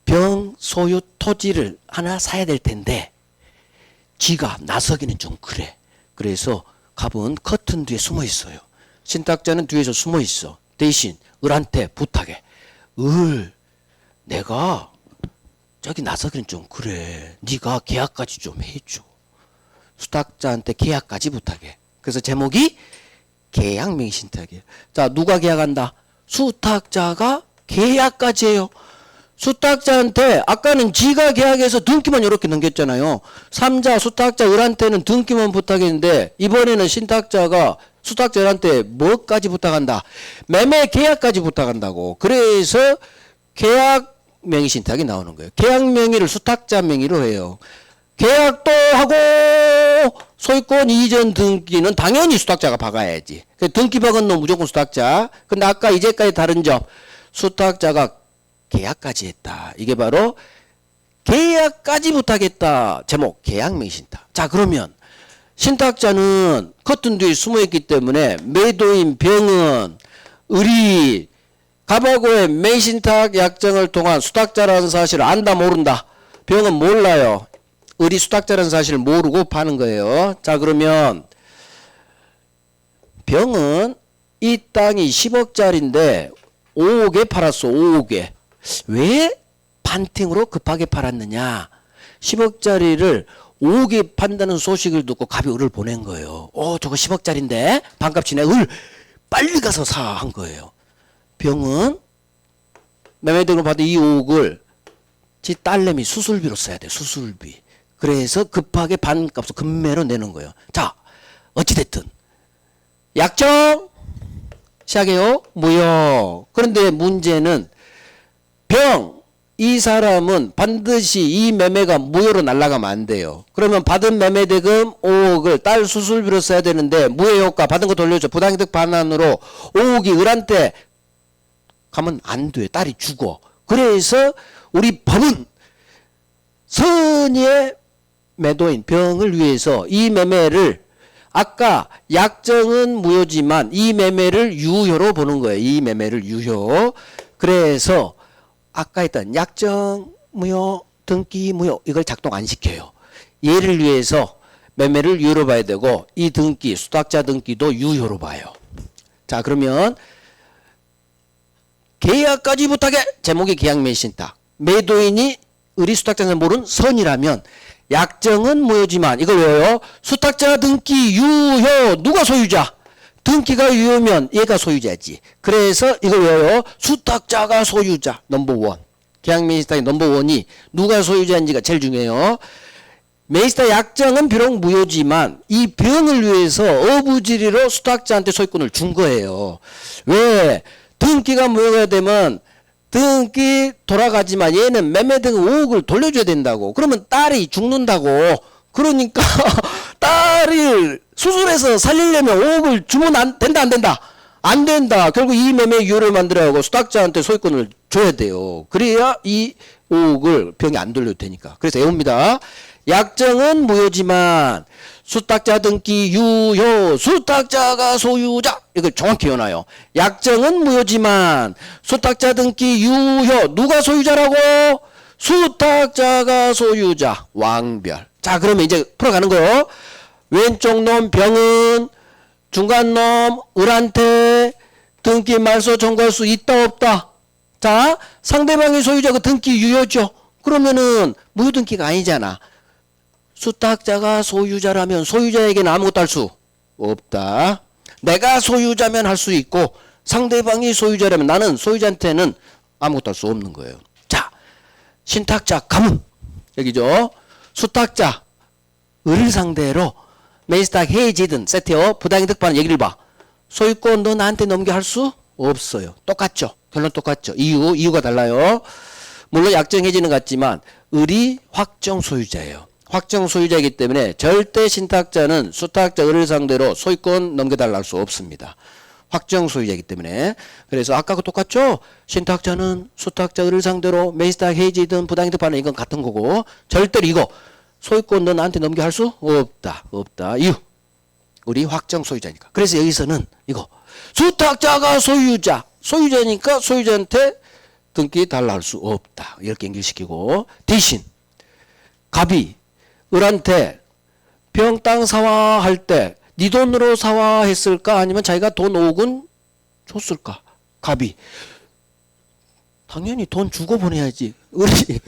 병 소유 토지를 하나 사야 될 텐데 지가 나서기는 좀 그래. 그래서 갑은 커튼 뒤에 숨어 있어요. 신탁자는 뒤에서 숨어 있어. 대신 을한테 부탁해. 을 내가 저기 나서기는 좀 그래. 네가 계약까지 좀 해줘. 수탁자한테 계약까지 부탁해. 그래서 제목이 계약맹신탁이에요. 자 누가 계약한다? 수탁자가 계약까지 해요. 수탁자한테 아까는 지가 계약해서 등기만 이렇게 넘겼잖아요. 3자 수탁자 을한테는 등기만 부탁했는데 이번에는 신탁자가 수탁자한테 뭐까지 부탁한다? 매매 계약까지 부탁한다고. 그래서 계약 명의 신탁이 나오는 거예요. 계약 명의를 수탁자 명의로 해요. 계약도 하고 소유권 이전 등기는 당연히 수탁자가 박아야지. 등기 박은 놈 무조건 수탁자. 근데 아까 이제까지 다른 점 수탁자가 계약까지 했다. 이게 바로 계약까지 부탁했다. 제목 계약명의 신탁. 자 그러면 신탁자는 커튼 뒤에 숨어있기 때문에 매도인 병은 을이 갑하고의 맹신탁 약정을 통한 수탁자라는 사실을 안다 모른다. 병은 몰라요. 을이 수탁자라는 사실을 모르고 파는 거예요. 자 그러면 병은 이 땅이 10억짜리인데 5억에 팔았어. 5억에. 왜 판팅으로 급하게 팔았느냐. 10억짜리를 5억에 판다는 소식을 듣고 갑이 을을 보낸 거예요. 저거 10억짜리인데 반값이네. 을 빨리 가서 사 한 거예요. 병은 매매등을 받은 이 5억을 지 딸내미 수술비로 써야 돼. 수술비. 그래서 급하게 반값을 금매로 내는 거예요. 자 어찌됐든 약정 시작해요. 무효. 그런데 문제는 이 사람은 반드시 이 매매가 무효로 날아가면 안 돼요. 그러면 받은 매매 대금 5억을 딸 수술비로 써야 되는데 무효 효과 받은 거 돌려줘. 부당이득 반환으로 5억이 을한테 가면 안 돼. 딸이 죽어. 그래서 우리 법은 선의의 매도인 병을 위해서 이 매매를 아까 약정은 무효지만 이 매매를 유효로 보는 거예요. 이 매매를 유효. 그래서 아까 했던 약정 무효, 등기 무효 이걸 작동 안 시켜요. 얘를 위해서 매매를 유효로 봐야 되고 이 등기, 수탁자 등기도 유효로 봐요. 자, 그러면 계약까지 부탁해. 제목이 계약 매 신탁. 매도인이 의리 수탁자는 모른 선이라면 약정은 무효지만 이걸 외워요. 수탁자 등기 유효. 누가 소유자? 등기가 유효면 얘가 소유자지. 그래서 이걸 외워요. 수탁자가 소유자. 넘버원. 계약 매 신탁의 넘버원이 누가 소유자인지가 제일 중요해요. 매입사 약정은 비록 무효지만 이 병을 위해서 어부지리로 수탁자한테 소유권을 준 거예요. 왜? 등기가 무효가 되면 등기 돌아가지만 얘는 매매된 5억을 돌려줘야 된다고. 그러면 딸이 죽는다고. 그러니까 딸을 수술해서 살리려면 5억을 주면 된다 안 된다? 안 된다. 결국 이 매매 유효를 만들어가고 수탁자한테 소유권을 줘야 돼요. 그래야 이 5억을 병이 안 돌려도 되니까. 그래서 외웁니다. 약정은 무효지만 수탁자 등기 유효. 수탁자가 소유자. 이걸 정확히 외워놔요. 약정은 무효지만 수탁자 등기 유효. 누가 소유자라고? 수탁자가 소유자. 왕별. 자, 그러면 이제 풀어가는 거예요. 왼쪽 놈 병은 중간 놈 을한테 등기 말소 청구할 수 있다 없다? 자, 상대방이 소유자가 등기 유효죠. 그러면은 무효 등기가 아니잖아. 수탁자가 소유자라면 소유자에게는 아무것도 할 수 없다. 내가 소유자면 할 수 있고 상대방이 소유자라면 나는 소유자한테는 아무것도 할 수 없는 거예요. 자, 신탁자 가문 여기죠. 수탁자 을 상대로 매입스탁 해지든 세트요 부당이득 받는 얘기를 봐. 소유권 너 나한테 넘겨 할 수 없어요. 똑같죠. 결론 똑같죠. 이유가 달라요. 물론 약정 해지는 같지만 을이 확정 소유자예요. 확정 소유자이기 때문에 절대 신탁자는 수탁자 을을 상대로 소유권 넘겨달라 할 수 없습니다. 확정 소유자이기 때문에. 그래서 아까하고 똑같죠? 신탁자는 수탁자 을을 상대로 매입스탁 해지든 부당이득 받는 이건 같은 거고 절대로 이거 소유권 너 나한테 넘겨 할 수 없다. 없다. 이유. 우리 확정 소유자니까. 그래서 여기서는 이거 수탁자가 소유자. 소유자니까 소유자한테 등기 달라 할 수 없다. 이렇게 연결시키고 대신 갑이 을한테 병 땅 사화할 때 네 돈으로 사화했을까? 아니면 자기가 돈 5억은 줬을까? 갑이 당연히 돈 주고 보내야지. 을이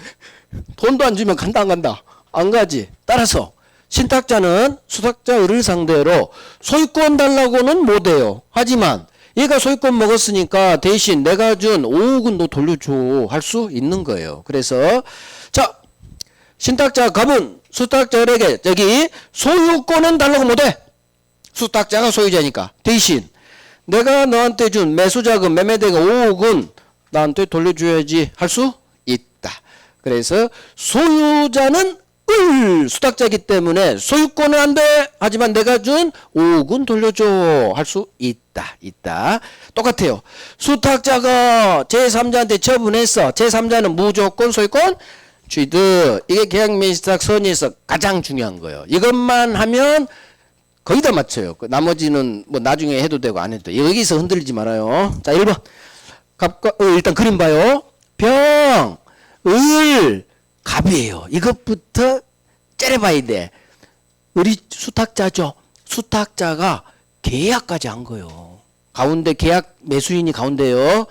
돈도 안 주면 간다 안 간다? 안 가지. 따라서 신탁자는 수탁자 을을 상대로 소유권 달라고는 못해요. 하지만 얘가 소유권 먹었으니까 대신 내가 준 5억은 너 돌려줘 할 수 있는 거예요. 그래서 자, 신탁자 갑은 수탁자 을에게 저기 소유권은 달라고 못해. 수탁자가 소유자니까. 대신 내가 너한테 준 매수자금 매매대금 5억은 나한테 돌려줘야지 할 수 있다. 그래서 소유자는 을 수탁자이기 때문에 소유권은 안 돼. 하지만 내가 준 5억은 돌려줘 할 수 있다. 똑같아요. 수탁자가 제3자한테 처분했어. 제3자는 무조건 소유권 취득. 이게 계약 매입스탁 선의에서 가장 중요한 거예요. 이것만 하면 거의 다 맞춰요. 나머지는 뭐 나중에 해도 되고 안 해도 돼. 여기서 흔들리지 말아요. 자, 1번. 일단 그림 봐요. 병, 을, 갑이에요. 이것부터 째려봐야 돼. 을이 수탁자죠. 수탁자가 계약까지 한 거예요. 가운데 계약 매수인이 가운데요.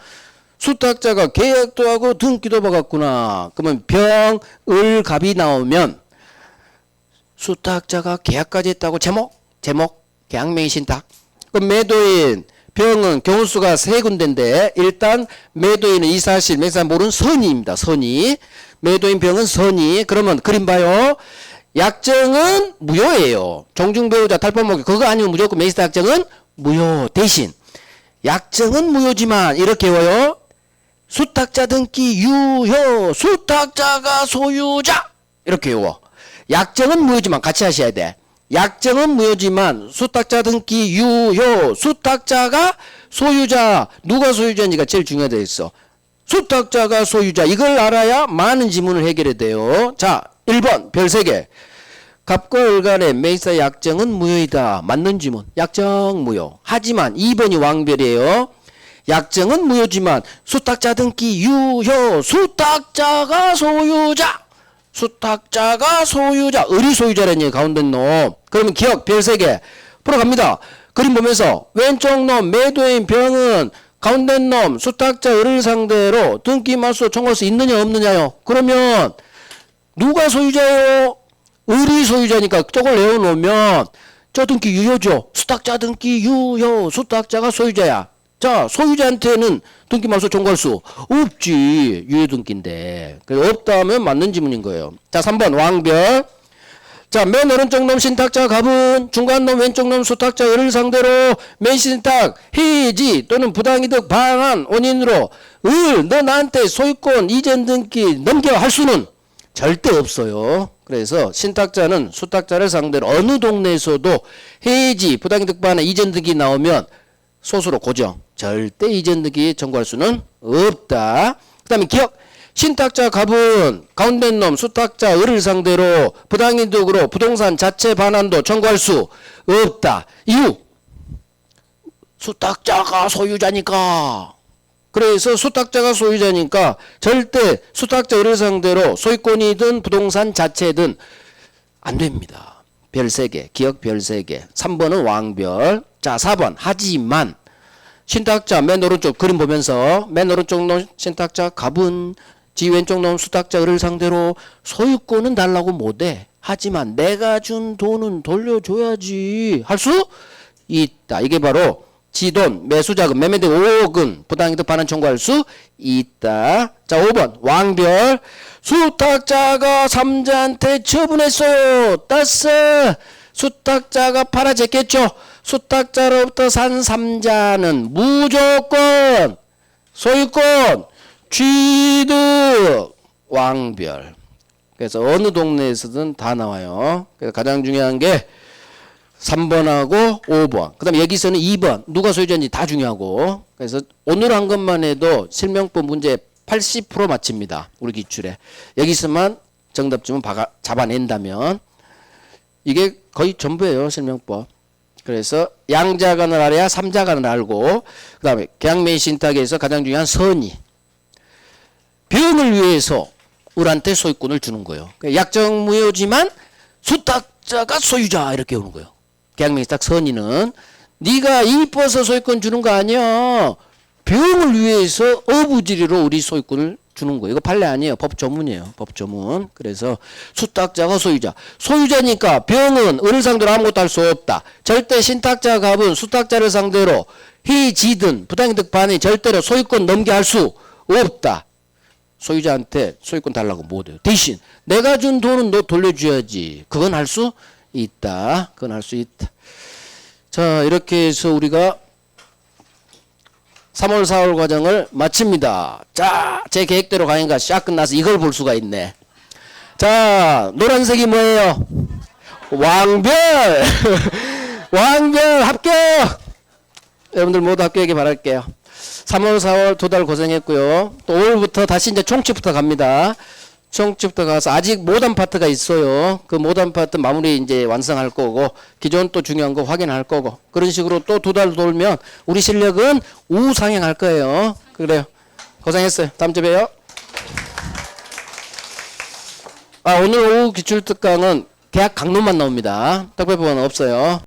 수탁자가 계약도 하고 등기도 받았구나. 그러면 병, 을, 갑이 나오면 수탁자가 계약까지 했다고 제목 계약명의 신탁. 그럼 매도인 병은 경우수가 3군데인데 일단 매도인은 이 사실 매사 모르는 선의입니다. 선의. 매도인 병은 선의. 그러면 그림 봐요. 약정은 무효예요. 종중배우자 탈법목이 그거 아니면 무조건 매입사 약정은 무효. 대신 약정은 무효지만 이렇게 외워요. 수탁자 등기 유효. 수탁자가 소유자. 이렇게 외워. 약정은 무효지만 같이 하셔야 돼. 약정은 무효지만 수탁자 등기 유효. 수탁자가 소유자. 누가 소유자인지가 제일 중요하다 했어. 수탁자가 소유자. 이걸 알아야 많은 지문을 해결해야 돼요. 자, 1번 별 3개. 갑과 을 간의 매사 약정은 무효이다. 맞는 지문. 약정 무효. 하지만 2번이 왕별이에요. 약정은 무효지만 수탁자 등기 유효. 수탁자가 소유자. 수탁자가 소유자. 을이 소유자라는 얘기 가운데 놈. 그러면 기억 별 3개. 풀어갑니다. 그림 보면서 왼쪽 놈 매도인 병은 가운데 놈 수탁자 을을 상대로 등기 말소 청구할 수 있느냐 없느냐요. 그러면 누가 소유자예요? 을이 소유자니까 저걸 내어놓으면 저 등기 유효죠. 수탁자 등기 유효. 수탁자가 소유자야. 자, 소유자한테는 등기 말소 청구할 수 없지. 유효 등기인데. 그래서 없다 하면 맞는 지문인 거예요. 자, 3번 왕별. 자, 맨 오른쪽 놈 신탁자 갑은 중간 놈 왼쪽 놈 수탁자 을을 상대로 맨신탁 해지 또는 부당이득 반환 원인으로 을 너 나한테 소유권 이전 등기 넘겨 할 수는 절대 없어요. 그래서 신탁자는 수탁자를 상대로 어느 동네에서도 해지 부당이득 반환 이전 등기 나오면 소수로 고정. 절대 이전 등기 청구할 수는 없다. 그 다음에 기억. 신탁자 갑은 가운데 놈 수탁자 을을 상대로 부당이득으로 부동산 자체 반환도 청구할 수 없다. 이유. 수탁자가 소유자니까. 그래서 수탁자가 소유자니까 절대 수탁자 을을 상대로 소유권이든 부동산 자체든 안 됩니다. 별 3개. 기억 별 3개. 3번은 왕별. 자, 4번. 하지만 신탁자 맨 오른쪽 그림 보면서 맨 오른쪽 놈 신탁자 갑은 지 왼쪽 놈 수탁자 을을 상대로 소유권은 달라고 못해. 하지만 내가 준 돈은 돌려줘야지 할 수 있다. 이게 바로 지돈 매수자금 매매된 5억은 부당이득 반환 청구할 수 있다. 자, 5번 왕별. 수탁자가 삼자한테 처분했어요. 따스 수탁자가 팔아제꼈죠. 수탁자로부터 산 삼자는 무조건 소유권 취득 왕별. 그래서 어느 동네에서든 다 나와요. 그래서 가장 중요한 게 3번하고 5번. 그 다음에 여기서는 2번. 누가 소유자인지 다 중요하고. 그래서 오늘 한 것만 해도 실명법 문제 80% 맞춥니다. 우리 기출에. 여기서만 정답쯤은 잡아낸다면 이게 거의 전부예요. 실명법. 그래서 양자간을 알아야 삼자간을 알고 그 다음에 계약매입신탁에서 가장 중요한 선의. 병을 위해서 을한테 소유권을 주는 거예요. 약정 무효지만 수탁자가 소유자 이렇게 오는 거예요. 계약명의딱 선의는 네가 이뻐서 소유권 주는 거 아니야. 병을 위해서 어부지리로 우리 소유권을 주는 거예요. 이거 판례 아니에요. 법 조문이에요. 법 조문. 그래서 수탁자가 소유자. 소유자니까 병은 을을 상대로 아무것도 할 수 없다. 절대 신탁자 갑은 수탁자를 상대로 희지든 부당이득 반환이 절대로 소유권 넘게 할 수 없다. 소유자한테 소유권 달라고 못해요. 대신 내가 준 돈은 너 돌려줘야지. 그건 할 수 있다. 그건 할 수 있다. 자, 이렇게 해서 우리가 3월 4월 과정을 마칩니다. 자, 제 계획대로 가니까 샥 끝나서 이걸 볼 수가 있네. 자, 노란색이 뭐예요? 왕별. 왕별 합격. 여러분들 모두 합격하길 바랄게요. 3월 4월 2달 고생했고요. 또 5월부터 다시 이제 총칙부터 갑니다. 총칙부터 가서 아직 모단 파트가 있어요. 그 모단 파트 마무리 이제 완성할 거고 기존 또 중요한 거 확인할 거고 그런 식으로 또 2달 돌면 우리 실력은 우상향할 거예요. 그래요. 고생했어요. 다음 주에 봬요. 오늘 오후 기출특강은 계약 강론만 나옵니다. 특별법은 없어요.